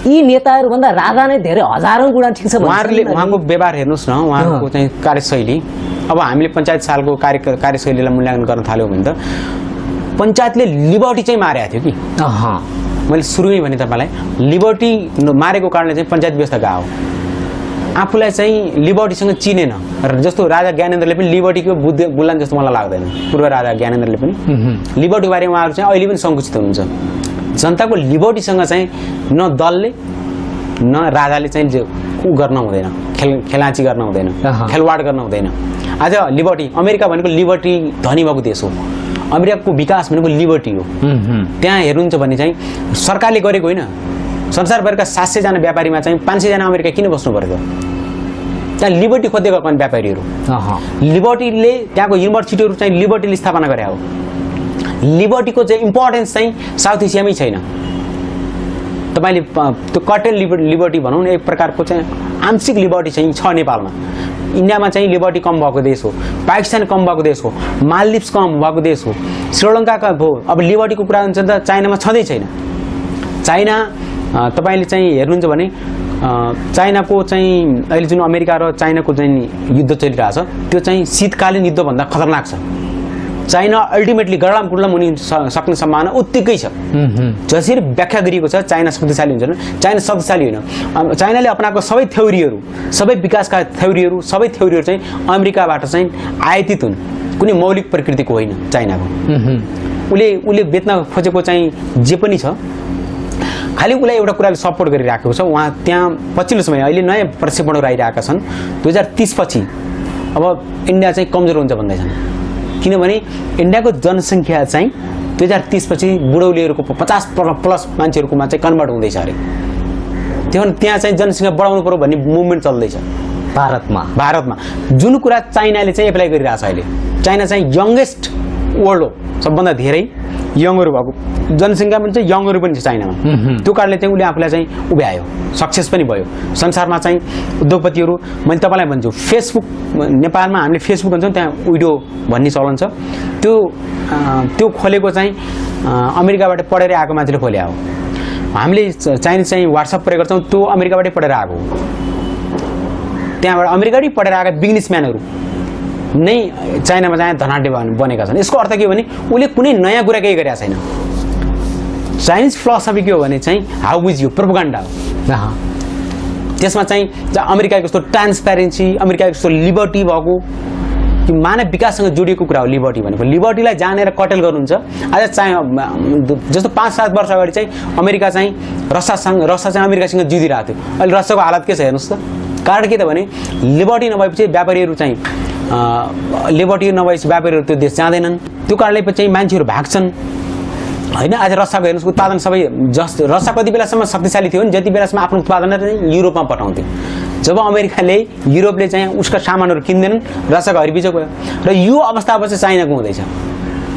Speaker 2: यी नेताहरूभन्दा राजा नै धेरै हजारौँ गुणा ठिक छ।
Speaker 1: उहाँको व्यवहार हेर्नुहोस् न, उहाँको चाहिँ कार्यशैली। अब हामीले पञ्चायत सालको कार्यशैलीलाई मूल्याङ्कन गर्न थाल्यौँ भने त पञ्चायतले लिबर्टी चाहिँ मारेको थियो कि मैले सुरुमै भने तपाईँलाई लिबर्टी मारेको कारणले चाहिँ पञ्चायत व्यवस्था गएको आफूलाई चाहिँ लिबर्टीसँग चिनेन र जस्तो राजा ज्ञानेन्द्रले पनि लिबर्टीको बुलान जस्तो मलाई लाग्दैन पूर्व राजा ज्ञानेन्द्रले पनि लिबर्टी बारेमा उहाँहरू चाहिँ अहिले पनि सङ्कुचित हुनुहुन्छ जनताको लिबर्टीसँग चाहिँ न दलले न राजाले चाहिँ गर्न हुँदैन खेलाची गर्न हुँदैन खेलवाड गर्न हुँदैन आज लिबर्टी अमेरिका भनेको लिबर्टी धनी भएको देश हो अमेरिकाको विकास भनेको लिबर्टी हो त्यहाँ हेर्नुहुन्छ भने चाहिँ सरकारले गरेको होइन संसारभरका 700 जना व्यापारीमा चाहिँ 500 जना अमेरिका किन बस्नु पर्थ्यो त्यहाँ लिबर्टी खोज्दै गएको व्यापारीहरू लिबर्टीले त्यहाँको युनिभर्सिटीहरू चाहिँ लिबर्टीले स्थापना गरे हो लिबर्टीको चाहिँ इम्पोर्टेन्स चाहिँ साउथ एसियामै छैन तपाईँले त्यो कर्टेल लिबर्टी भनौँ न एक प्रकारको चाहिँ आंशिक लिबर्टी चाहिँ छ नेपालमा इन्डियामा चाहिँ लिबर्टी कम भएको देश हो पाकिस्तान कम भएको देश हो मालदिप्स कम भएको देश हो श्रीलङ्काका हो अब लिबर्टीको कुरा हुन्छ त चाइनामा छँदै छैन चाइना तपाईँले चाहिँ हेर्नुहुन्छ भने चाइनाको चाहिँ अहिले जुन अमेरिका र चाइनाको चाहिँ युद्ध चलिरहेछ त्यो चाहिँ शीतकालीन युद्धभन्दा खतरनाक छ चाइना अल्टिमेटली गडलाम गुडलाम हुने सक्ने सम्भावना उत्तिकै छ जसरी व्याख्या गरिएको छ चाइना शक्तिशाली हुन्छ चाइना शक्तिशाली होइन चाइनाले अपनाएको सबै थ्योरीहरू सबै विकासका थ्योरीहरू सबै थ्योरीहरू चाहिँ अमेरिकाबाट चाहिँ आयातित हुन् कुनै मौलिक प्रकृतिको होइन चाइनाको उसले बेच्न खोजेको चाहिँ जे पनि छ खालि उसलाई एउटा कुराले सपोर्ट गरिरहेको छ उहाँ त्यहाँ पछिल्लो समय अहिले नयाँ प्रक्षेपणहरू आइरहेका छन् 2030 पछि अब इन्डिया चाहिँ कमजोर हुन्छ भन्दैछन् किनभने इन्डियाको जनसङ्ख्या चाहिँ 2030 पछि बुढौलीहरूको 50+ मान्छेहरूकोमा चाहिँ कन्भर्ट हुँदैछ अरे त्यो त्यहाँ चाहिँ जनसङ्ख्या बढाउनु पर्यो भन्ने मुभमेन्ट चल्दैछ भारतमा जुन कुरा चाइनाले चाहिँ एप्लाई गरिरहेछ अहिले चाइना चाहिँ यङ्गेस्ट वर्ल्ड हो सबभन्दा धेरै यङहरू भएको जनसङ्ख्या पनि चाहिँ यङहरू पनि छ चाइनामा त्यो कारणले चाहिँ उसले आफूलाई चाहिँ उभ्यायो सक्सेस पनि भयो संसारमा चाहिँ उद्योगपतिहरू मैले तपाईँलाई भन्छु फेसबुक नेपालमा हामीले फेसबुक भन्छौँ त्यहाँ विडियो भन्ने चलन छ त्यो खोलेको चाहिँ अमेरिकाबाट पढेर आएको मान्छेले खोले हो हामीले चाइनिज चाहिँ व्हाट्सएप प्रयोग गर्छौँ त्यो अमेरिकाबाटै पढेर आएको हो त्यहाँबाट अमेरिकाबाटै पढेर आएका बिजनेसम्यानहरू नै चाइनामा चाहिँ धनाढ्य बनेका छन् यसको अर्थ के हो भने उसले कुनै नयाँ कुरा केही गरेका छैन चाइनिज फिलोसफी के हो भने चाहिँ हाउ बुझ्यो प्रोपोगन्डा हो त्यसमा चाहिँ अमेरिकाको जस्तो ट्रान्सप्यारेन्सी अमेरिकाको जस्तो लिबर्टी भएको कि मानव विकाससँग जोडिएको कुरा हो लिबर्टी भनेको लिबर्टीलाई जानेर कटेल गर्नुहुन्छ आज चाहिँ जस्तो 5-7 वर्ष अगाडि चाहिँ अमेरिका चाहिँ रसिया चाहिँ अमेरिकासँग जुधिरहेको थियो अहिले रसियाको हालत के छ हेर्नुहोस् त कारण के त भने लिबर्टी नभएपछि व्यापारीहरू चाहिँ लिबर्टी नभएपछि व्यापारीहरू त्यो देश जाँदैनन् त्यो कारणले चाहिँ मान्छेहरू भाग्छन् होइन आज रसियाको हेर्नुहोस् उत्पादन सबै रसिया कति बेलासम्म शक्तिशाली थियो नि जति बेलासम्म आफ्नो उत्पादन चाहिँ युरोपमा पठाउँथ्यो जब अमेरिकाले युरोपले चाहिँ उसका सामानहरू किन्दैनन् रसियाको हरिबिज गयो र यो अवस्था अब चाहिँ चाइनाको हुँदैछ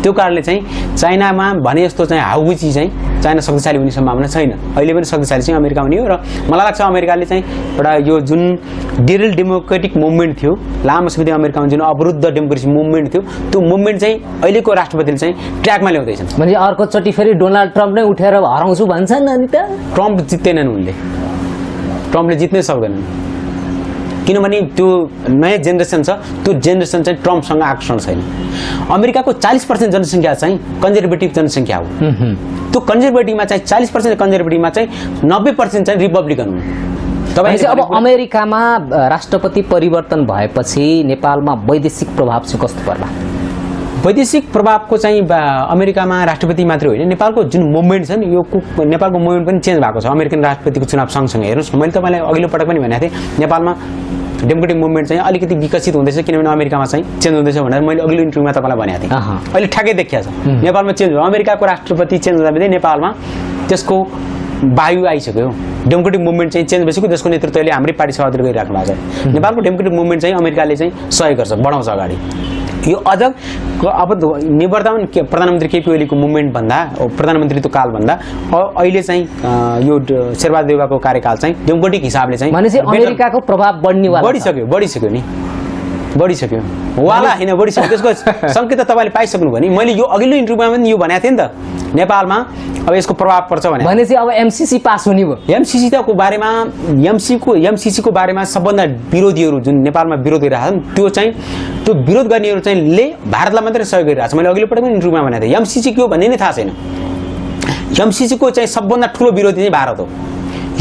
Speaker 1: त्यो कारणले चाहिँ चाइनामा भने जस्तो चाहिँ हाउबुची चाहिँ चाइना शक्तिशाली हुने सम्भावना छैन अहिले पनि शक्तिशाली चाहिँ अमेरिका हुने हो र मलाई लाग्छ अमेरिकाले चाहिँ एउटा यो जुन डिरेल डेमोक्रेटिक मुभमेन्ट थियो लामो समयदेखि अमेरिकामा जुन अवरुद्ध डेमोक्रेसी मुभमेन्ट थियो त्यो मुभमेन्ट चाहिँ अहिलेको राष्ट्रपतिले चाहिँ ट्र्याकमा ल्याउँदैछन्
Speaker 2: भने अर्कोचोटि फेरि डोनाल्ड ट्रम्प नै उठेर हराउँछु भन्छन् अनि त
Speaker 1: ट्रम्प जित्दैनन् उनले ट्रम्पले जित्नै सक्दैनन् किनभने त्यो नयाँ जेनेरेसन छ त्यो जेनेरेसन चाहिँ ट्रम्पसँग आकर्षण छैन अमेरिकाको 40% जनसङ्ख्या चाहिँ कन्जर्भेटिभ जनसङ्ख्या हो त्यो कन्जर्भेटिभमा चाहिँ 40% कन्जर्भेटिभमा चाहिँ 90% चाहिँ रिपब्लिकन हुन्
Speaker 2: तपाईँ अब अमेरिकामा राष्ट्रपति परिवर्तन भएपछि नेपालमा वैदेशिक प्रभाव चाहिँ कस्तो पर्ला
Speaker 1: वैदेशिक प्रभावको चाहिँ अमेरिकामा राष्ट्रपति मात्रै होइन नेपालको जुन मुभमेन्ट छ नि यो नेपालको मुभमेन्ट पनि चेन्ज भएको छ अमेरिकन राष्ट्रपतिको चुनाव सँगसँगै हेर्नुहोस् मैले तपाईँलाई अघिल्लो पटक पनि भनेको थिएँ नेपालमा डेमोक्रेटिक मुभमेन्ट चाहिँ अलिकति विकसित हुँदैछ किनभने अमेरिकामा चाहिँ चेन्ज हुँदैछ भनेर मैले अघिल्लो इन्टरभ्यूमा तपाईँलाई भनेको थिएँ अहिले ठ्याक्कै देखिया छ नेपालमा चेन्ज भयो अमेरिकाको राष्ट्रपति चेन्ज हुँदा नेपालमा त्यसको वायु आइसक्यो डेमोक्रेटिक मुभमेन्ट चाहिँ चेन्ज भइसक्यो जसको नेतृत्वले हाम्रै पार्टी सभातिर गरिराख्नु भएको छ नेपालको डेमोक्रेटिक मुभमेन्ट चाहिँ अमेरिकाले चाहिँ सहयोग गर्छ बढाउँछ अगाडि यो अझ अब निवर्तमान प्रधानमन्त्री केपी ओलीको मुभमेन्ट भन्दा प्रधानमन्त्रीको काल भन्दा अहिले चाहिँ यो शेरबहादुर देउवाको कार्यकाल चाहिँ डेमोक्रेटिक हिसाबले चाहिँ
Speaker 2: अमेरिकाको प्रभाव बढ्ने
Speaker 1: बढिसक्यो नि बढिसक्यो वाला होइन बढिसक्यो त्यसको सङ्केत त तपाईँले पाइसक्नुभयो नि मैले यो अघिल्लो इन्टरभ्यूमा पनि यो भनेको थिएँ नि त नेपालमा अब यसको प्रभाव पर्छ
Speaker 2: भनेपछि अब एमसीसी पास हुने भयो
Speaker 1: एमसीसी को बारेमा एमसीसी को बारेमा सबभन्दा विरोधीहरू जुन नेपालमा विरोध गरिरहेका छन् त्यो विरोध गर्नेहरू चाहिँ ले भारतलाई मात्रै सहयोग गरिरहेको छ मैले अघिल्लो पटक पनि इन्टरभ्यूमा भनेको थिएँ एमसीसी के हो भन्ने नै थाहा छैन एमसीसी को चाहिँ सबभन्दा ठुलो विरोधी चाहिँ भारत हो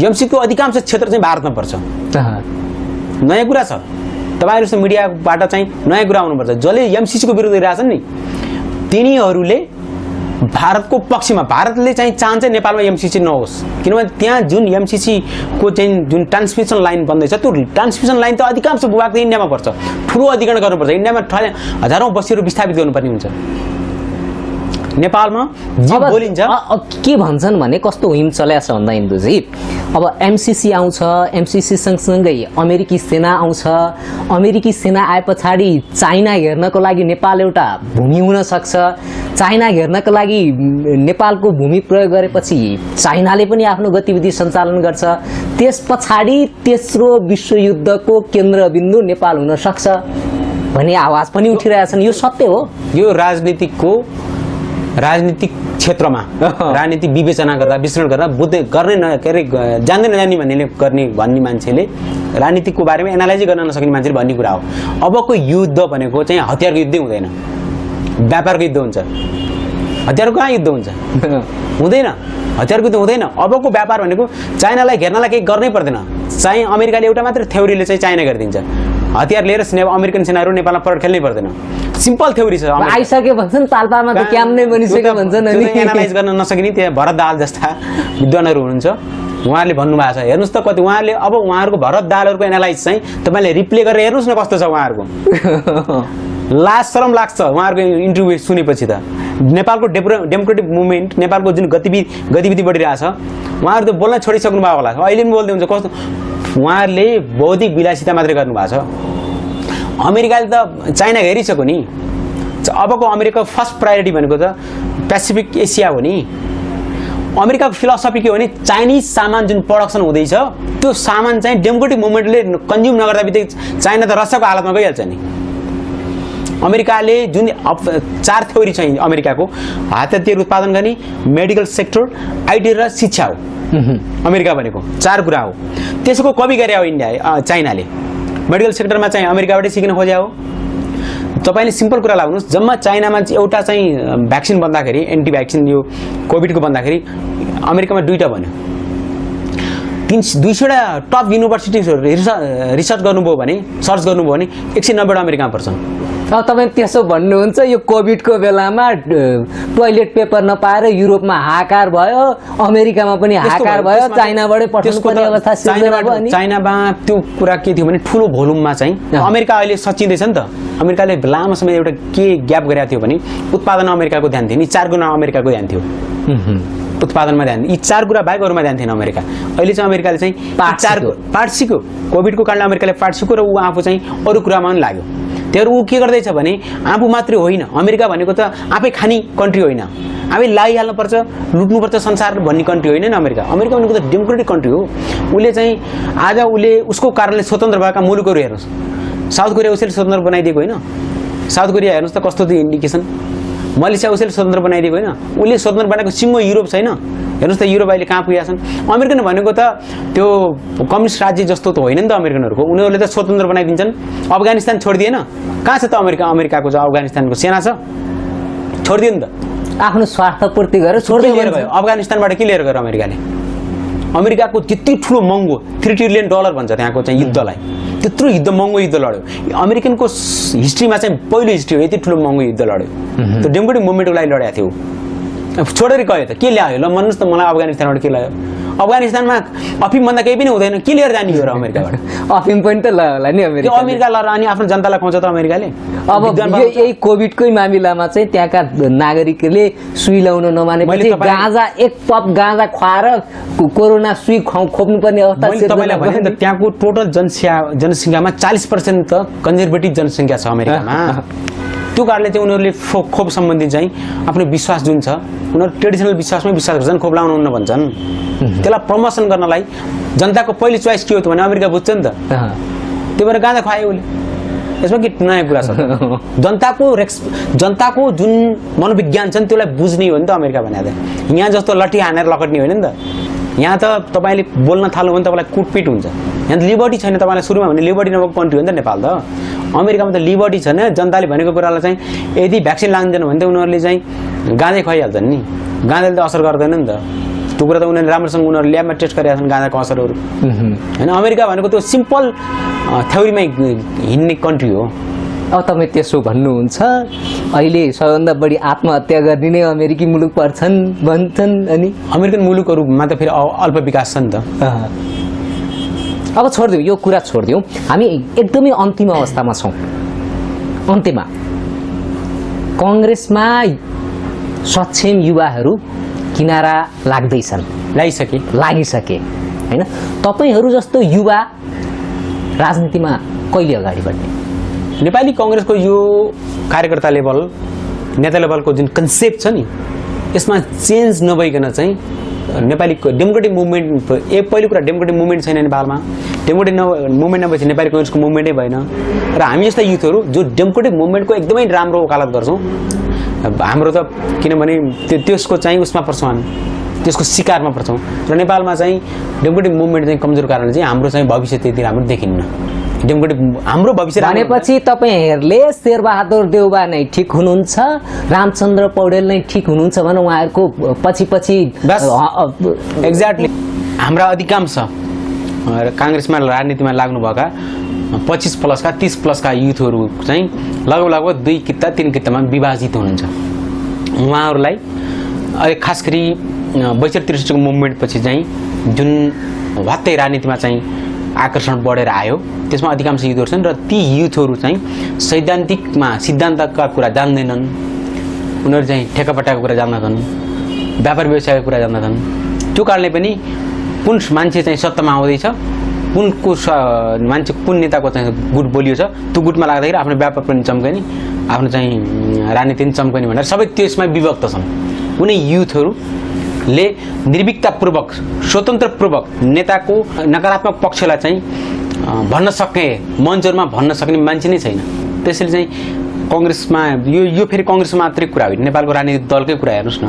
Speaker 1: एमसीसी को अधिकांश क्षेत्र चाहिँ भारतमा पर्छ नयाँ कुरा छ तपाईहरु जस्तो मिडियाबाट चाहिँ नयाँ कुरा आउनुपर्छ जसले एमसीसी को विरोध गरिरहेछन् नि तिनीहरूले भारतको पक्षमा भारतले चाहिँ चाहन्छ नेपालमा एमसीसी नहोस् किनभने त्यहाँ जुन एमसीसी को चाहिँ जुन ट्रान्समिसन लाइन बन्दैछ त्यो ट्रान्समिसन लाइन त अधिकांश भूभाग त इन्डियामा पर्छ ठुलो अधिग्रहण गर्नुपर्छ इन्डियामा हजारौं बस्तीहरू विस्थापित गर्नुपर्ने हुन्छ नेपालमा जे बोलिन्छ
Speaker 2: के भन्छन् भने कस्तो हिम चलेको छ भन्दा इन्दुजी अब एमसीसी आउँछ एमसीसी सँगसँगै अमेरिकी सेना आउँछ अमेरिकी सेना आए पछाडि चाइना हेर्नको लागि नेपाल एउटा भूमि हुन सक्छ चाइना हेर्नको लागि नेपालको भूमि प्रयोग गरेपछि चाइनाले पनि आफ्नो गतिविधि सञ्चालन गर्छ त्यस पछाडि तेस्रो विश्वयुद्धको केन्द्रबिन्दु नेपाल हुन सक्छ भन्ने आवाज पनि उठिरहेछन् यो सत्य हो
Speaker 1: यो राजनीतिक क्षेत्रमा राजनीतिक विवेचना गर्दा विश्लेषण गर्दा बुझ्दै गर्ने के अरे जान्दै नजान्ने भन्ने मान्छेले राजनीतिकको बारेमा एनालाइज गर्न नसक्ने मान्छेले भन्ने कुरा हो अबको युद्ध भनेको चाहिँ हतियारको युद्धै हुँदैन व्यापारको युद्ध हुन्छ हतियारको कहाँ युद्ध हुन्छ हुँदैन हतियारको युद्ध हुँदैन अबको व्यापार भनेको चाइनालाई घेर्नलाई केही गर्नै पर्दैन चाहिँ अमेरिकाले एउटा मात्र थ्योरीले चाहिँ चाइना गरिदिन्छ हतियार लिएर अमेरिकन सेनाहरू नेपालमा परेड खेल्नै पर्दैन सिम्पल थ्योरी छ
Speaker 2: आइसके भन्छन् पाल्पामा त क्याम्प नै बनिसक्यो भन्छन्
Speaker 1: अनि एनालाइज गर्न नसकिने त्यहाँ भरत दाहाल जस्ता विद्वानहरू हुनुहुन्छ उहाँहरूले भन्नुभएको छ हेर्नुस् त कति उहाँहरूले अब उहाँहरूको भरत दाहालहरूको एनालाइज चाहिँ तपाईले रिप्ले गरेर हेर्नुस् न कस्तो छ उहाँहरूको लास्ट शरम लाग्छ उहाँहरूको इन्टरभ्यू सुनेपछि त नेपालको डेमोक्रेटिक मुभमेन्ट नेपालको जुन गतिविधि बढिरहेछ उहाँहरू त बोल्न छोडिसक्नु भएको होला अहिले पनि बोल्दै हुन्छ कस्तो उहाँहरूले बौद्धिक विलासिता मात्रै गर्नुभएको छ अमेरिकाले त चाइना हेरिसक्यो नि अबको अमेरिकाको फर्स्ट प्रायोरिटी भनेको त पेसिफिक एसिया हो नि अमेरिकाको फिलोसफी के हो भने चाइनिज सामान जुन प्रोडक्सन हुँदैछ त्यो सामान चाहिँ डेमोक्रेटिक मुभमेन्टले कन्ज्युम नगर्दा बित्तिकै चाइना त रसको हालतमा गइहाल्छ नि अमेरिकाले जुन 4 थ्योरी छ अमेरिकाको हतियार उत्पादन गर्ने मेडिकल सेक्टर आइटी र शिक्षा हो अमेरिका भनेको 4 कुरा हो त्यसको कपी गरे हो इन्डिया चाइनाले मेडिकल सेक्टरमा चाहिँ अमेरिकाबाटै सिक्न खोज्या हो तपाईले सिम्पल कुरा लाग्नुस् जम्मा चाइनामा एउटा चाहिँ भ्याक्सिन बन्दाखेरि एन्टी भ्याक्सिन यो कोभिडको बन्दाखेरि अमेरिकामा 2टा बन्यो 200 टप युनिभर्सिटिजहरु रिसर्च गर्नुभयो भने सर्च गर्नुभयो भने 190 अमेरिकामा पर्छन्
Speaker 2: अब तपाईं त्यसो भन्नुहुन्छ यो कोभिडको बेलामा टोयलेट पेपर नपाएर युरोपमा हाहाकार भयो अमेरिकामा पनि हाहाकार भयो चाइनाबाटै पठाउनुपर्ने अवस्था सिर्जना भयो नि
Speaker 1: चाइनामा त्यो कुरा के थियो भने ठुलो भोल्युममा चाहिँ अमेरिका अहिले सचिँदैछ नि त अमेरिकाले लामो समय एउटा के ग्याप गरेको थियो भने उत्पादन अमेरिकाको ध्यान थियो नि 4 गुणा अमेरिकाको ध्यान थियो उत्पादनमा ध्यान यी 4 कुरा बाहेक अरूमा ध्यान थिएन अमेरिका अहिले चाहिँ अमेरिकाले चाहिँ पाठ सिक्यो कोभिडको कारणले अमेरिकाले पाठ सिक्यो र ऊ आफू चाहिँ अरू कुरामा पनि लाग्यो त्यही ऊ के गर्दैछ भने आफू मात्रै होइन अमेरिका भनेको त आफै खानी कन्ट्री होइन आफै लागिहाल्नुपर्छ लुट्नुपर्छ संसार भन्ने कन्ट्री होइन नि अमेरिका भनेको त डेमोक्रेटिक कन्ट्री हो उसले चाहिँ आज उसले उसको कारणले स्वतन्त्र भएका मुलुकहरू हेर्नुहोस् साउथ कोरिया उसले स्वतन्त्र बनाइदिएको होइन साउथ कोरिया हेर्नुहोस् त कस्तो थियो इन्डिकेसन मलेसिया उसले स्वतन्त्र बनाइदिएको होइन उसले स्वतन्त्र बनाएको सिङ्गो युरोप छैन हेर्नुहोस् त युरोप अहिले कहाँ पुगेका छन् अमेरिकन भनेको त त्यो कम्युनिस्ट राज्य जस्तो त होइन नि त अमेरिकनहरूको उनीहरूले त स्वतन्त्र बनाइदिन्छन् अफगानिस्तान छोडिदिएन कहाँ छ त अमेरिकाको जो अफगानिस्तानको सेना छ छोडिदियो नि त
Speaker 2: आफ्नो स्वार्थपूर्ति गरेर छोड्दै
Speaker 1: गयो अफगानिस्तानबाट के लिएर गयो अमेरिकाले अमेरिकाको त्यति ठुलो महँगो $3 ट्रिलियन भन्छ त्यहाँको चाहिँ युद्धलाई त्यत्रो युद्ध महँगो युद्ध लड्यो अमेरिकनको हिस्ट्रीमा चाहिँ पहिलो हिस्ट्री हो यति ठुलो महँगो युद्ध लड्यो त्यो डेमोक्रेटिक मुभमेन्टको लागि लडेको थियो छोडेर गयो त के ल्यायो ल भन्नुहोस् त मलाई अफगानिस्तानबाट के ल्यायो अफगानिस्तानमा अफिम भन्दा केही पनि हुँदैन के लिएर जाने हो र अमेरिकाबाट
Speaker 2: अफिम पनि त होला नि
Speaker 1: अमेरिका लर अनि आफ्नो जनतालाई खुवाउँछ त अमेरिकाले
Speaker 2: अब यही कोभिडकै मामिलामा चाहिँ त्यहाँका नागरिकले सुई लाउन नमानेपछि गाँजा 1 पप गाँजा खुवाएर कोरोना सुई खोप्नुपर्ने अवस्था
Speaker 1: मैले तपाईलाई भने त त्यहाँको टोटल जनसङ्ख्यामा 40% त कन्जर्भेटिभ जनसङ्ख्या छ अमेरिकामा त्यो कारणले चाहिँ उनीहरूले खोप सम्बन्धी चाहिँ आफ्नो विश्वास जुन छ उनीहरू ट्रेडिसनल विश्वासमै विश्वास गर्छन् खोप लाउनु हुन्न भन्छन् त्यसलाई प्रमोसन गर्नलाई जनताको पहिलो चोइस के हो त भने अमेरिका बुझ्छ नि त त्यही भएर गाँजा खुवायो उसले यसमा के नयाँ कुरा छ जनताको जुन मनोविज्ञान छ नि त्यसलाई बुझ्ने हो नि त अमेरिका भनेको त यहाँ जस्तो लट्ठी हानेर लकट्ने होइन नि त यहाँ त तपाईँले बोल्न थाल्नु भने तपाईँलाई कुटपिट हुन्छ यहाँ त लिबर्टी छैन तपाईँलाई सुरुमा भने लिबर्टी नभएको कन्ट्री हो नि त नेपाल त अमेरिकामा त लिबर्टी छैन जनताले भनेको कुरालाई चाहिँ यदि भ्याक्सिन लाग्दैन भने त उनीहरूले चाहिँ गाँजै खुवाइहाल्छन् नि गाँजाले त असर गर्दैन नि त त्यो कुरा त उनीहरूले राम्रोसँग उनीहरू ल्याबमा टेस्ट गरिरहेका छन् गाँजाको असरहरू होइन अमेरिका भनेको त्यो सिम्पल थ्योरीमै हिँड्ने कन्ट्री हो
Speaker 2: अब तपाईँ त्यसो भन्नुहुन्छ अहिले सबैभन्दा बढी आत्महत्या गर्ने नै अमेरिकी मुलुक पर्छन् भन्छन् अनि
Speaker 1: अमेरिकन मुलुकहरूमा त फेरि अल्प विकास छ नि त
Speaker 2: अब छोडिदिउँ यो कुरा छोडिदिउँ हामी एकदमै अन्तिम अवस्थामा छौँ अन्त्यमा कङ्ग्रेसमा सक्षम युवाहरू किनारा लाग्दैछन् लागिसके होइन तपाईँहरू जस्तो युवा राजनीतिमा कहिले अगाडि बढ्ने
Speaker 1: नेपाली कङ्ग्रेसको यो कार्यकर्ता लेभल नेता लेभलको जुन कन्सेप्ट छ नि यसमा चेन्ज नभइकन चाहिँ नेपाली डेमोक्रेटिक मुभमेन्ट पहिलो कुरा डेमोक्रेटिक मुभमेन्ट छैन नेपालमा डेमोक्रेटिक मुभमेन्ट नभएपछि नेपाली कङ्ग्रेसको मुभमेन्टै भएन र हामी जस्ता युथहरू जो डेमोक्रेटिक मुभमेन्टको एकदमै राम्रो वकालत गर्छौँ हाम्रो त किनभने त्यसको चाहिँ उसमा पर्छौँ हामी त्यसको शिकारमा पर्छौँ र नेपालमा चाहिँ डेमोक्रेटिक मुभमेन्ट चाहिँ कमजोर कारणले चाहिँ हाम्रो चाहिँ भविष्य त्यति राम्रो देखिन्न डेमोक्रेटिक हाम्रो भविष्य
Speaker 2: भनेपछि तपाईँहरूले शेरबहादुर देउबा नै ठिक हुनुहुन्छ रामचन्द्र पौडेल नै ठिक हुनुहुन्छ भने उहाँहरूको पछि
Speaker 1: एक्ज्याक्टली हाम्रा अधिकांश काङ्ग्रेसमा राजनीतिमा लाग्नुभएका 25+ का 30+ का युथहरू चाहिँ लगभग 2 किता 3 कितामा विभाजित हुनुहुन्छ उहाँहरूलाई अहिले खास गरी 62-63 मुभमेन्ट पछि चाहिँ जुन वात्तै राजनीतिमा चाहिँ आकर्षण बढेर आयो त्यसमा अधिकांश युथहरू छन् र ती युथहरू चाहिँ सिद्धान्तका कुरा जान्दैनन् उनीहरू चाहिँ ठेकापट्टाको कुरा जान्दछन् व्यापार व्यवसायको कुरा जान्दछन् त्यो कारणले पनि कुन मान्छे चाहिँ सत्तामा आउँदैछ मान्छे कुन नेताको चाहिँ गुट बोलियो छ त्यो गुटमा लाग्दाखेरि आफ्नो व्यापार पनि चम्कने आफ्नो चाहिँ राजनीति पनि चम्कने भनेर सबै त्यसमा विभक्त छन् कुनै युथहरूले निर्भीकतापूर्वक स्वतन्त्रपूर्वक नेताको नकारात्मक पक्षलाई चाहिँ भन्न सक्ने मञ्चहरूमा भन्न सक्ने मान्छे नै छैन त्यसैले चाहिँ कङ्ग्रेसमा यो फेरि कङ्ग्रेसमा मात्रै कुरा होइन नेपालको राजनीतिक दलकै कुरा हेर्नुहोस् न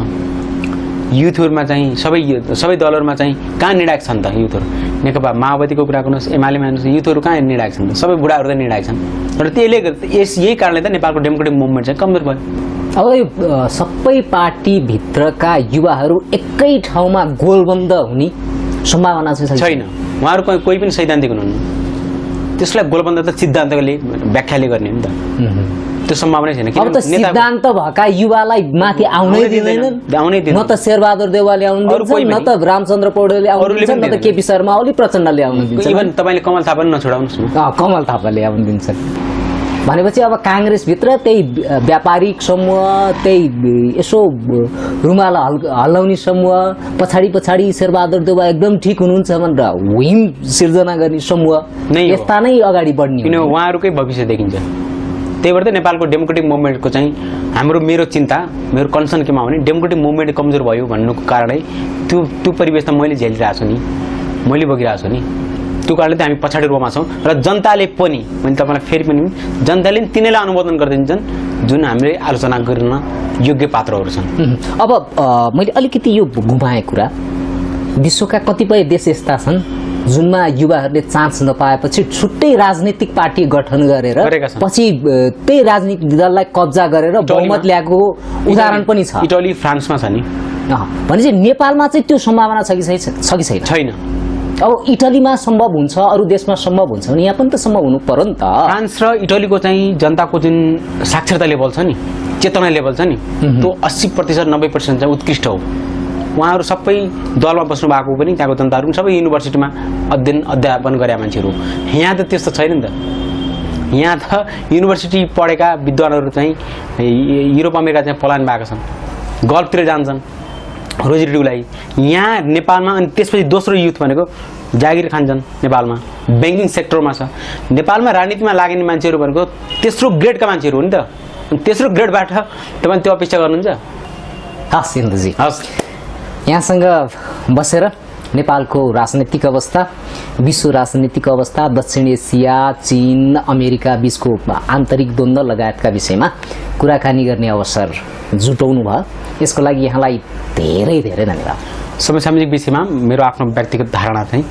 Speaker 1: युथहरूमा चाहिँ सबै दलहरूमा चाहिँ कहाँ निर्णायक छन् त युथहरू नेकपा माओवादीको कुरा गर्नुहोस् एमालेमा हेर्नुहोस् युथहरू कहाँ निर्णायक छन् त सबै बुढाहरू त निर्णायक छन् र यही कारणले त नेपालको डेमोक्रेटिक मुभमेन्ट चाहिँ कमजोर भयो
Speaker 2: अब यो सबै पार्टीभित्रका युवाहरू एकै ठाउँमा गोलबन्द हुने सम्भावना चाहिँ
Speaker 1: छैन उहाँहरू कोही पनि सैद्धान्तिक हुनुहुन्न त्यसलाई गोलबन्द त सिद्धान्तले व्याख्याले गर्ने हो नि त त्यो सम्भावना छैन
Speaker 2: अब त सिद्धान्त भएका युवालाई माथि आउनै दिँदैनन् न त शेरबहादुर देउवाले आउनु दिन्छ न त रामचन्द्र पौडेलले आउनु दिन्छ न त केपी शर्मा ओली प्रचण्डले आउनु दिन्छ
Speaker 1: इभन तपाईले कमल थापा पनि नछोडाउनुस् न
Speaker 2: कमल थापाले आउनु दिन्छ भनेपछि अब काङ्ग्रेसभित्र त्यही व्यापारिक समूह त्यही यसो रुमाल हल्लाउने समूह पछाडि शेरबहादुर देउवा एकदम ठिक हुनुहुन्छ भनेर हुइम सिर्जना गर्ने समूह यस्ता नै अगाडि बढ्ने
Speaker 1: किन उहाँहरूकै भविष्य देखिन्छ त्यही भएर त नेपालको डेमोक्रेटिक मुभमेन्टको चाहिँ मेरो चिन्ता मेरो कन्सर्न केमा हो भने डेमोक्रेटिक मुभमेन्ट कमजोर भयो भन्नुको कारणै त्यो परिवेश त मैले झेलिरहेको छु नि मैले बोकिरहेको छु नि त्यो कारणले त हामी पछाडि रोमा छौँ र जनताले पनि मैले तपाईँलाई फेरि पनि जनताले पनि तिनीलाई अनुमोदन गरिदिन्छन् जुन हामीले आलोचना गर्न योग्य पात्रहरू छन्
Speaker 2: अब मैले अलिकति यो घुमाएँ कुरा विश्वका कतिपय देश यस्ता छन् जुनमा युवाहरूले चान्स नपाएपछि छुट्टै राजनीतिक पार्टी गठन गरेर पछि त्यही राजनीतिक दललाई कब्जा गरेर बहुमत ल्याएको उदाहरण पनि छ
Speaker 1: इटली फ्रान्समा छ नि
Speaker 2: भनेपछि नेपालमा चाहिँ त्यो सम्भावना छ कि
Speaker 1: छैन
Speaker 2: अब इटलीमा सम्भव हुन्छ अरू देशमा सम्भव हुन्छ भने यहाँ पनि त सम्भव हुनु पर्यो नि त
Speaker 1: फ्रान्स र इटलीको चाहिँ जनताको जुन साक्षरता लेभल छ नि चेतना लेभल छ नि त्यो 80% 90% चाहिँ उत्कृष्ट हो उहाँहरू सबै दलमा बस्नु भएको पनि त्यहाँको जनताहरू सबै युनिभर्सिटीमा अध्यापन गरेका मान्छेहरू यहाँ त त्यस्तो छैन नि त यहाँ त युनिभर्सिटी पढेका विद्वानहरू चाहिँ युरोप अमेरिका चाहिँ पलायन भएको छन् गल्फतिर जान्छन् रोजीरोटीलाई यहाँ नेपालमा अनि त्यसपछि दोस्रो युथ भनेको जागिर खान्छन् नेपालमा ब्याङ्किङ सेक्टरमा छ नेपालमा राजनीतिमा लाग्ने मान्छेहरू भनेको तेस्रो ग्रेडका मान्छेहरू हो नि त अनि तेस्रो ग्रेडबाट तपाईँ त्यो अपेक्षा गर्नुहुन्छ
Speaker 2: हस् इन्द्रजी
Speaker 1: हस्
Speaker 2: यहाँसँग बसेर नेपालको राजनीतिक अवस्था, विश्व राजनीतिक अवस्था, दक्षिण एसिया, चीन, अमेरिका बीचको आन्तरिक द्वन्द्व लगायतका विषयमा कुराकानी गर्ने अवसर जुटाउनु भयो। यसको लागि यहाँलाई धेरै धेरै धन्यवाद।
Speaker 1: समसामयिक विषयमा मेरो आफ्नो व्यक्तिगत धारणा चाहिँ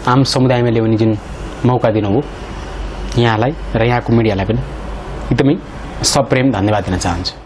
Speaker 1: आम समुदायमा ल्याउने जुन मौका दिनुभयो यहाँलाई र यहाँको मिडियालाई पनि एकदमै सप्रेम धन्यवाद दिन चाहन्छु।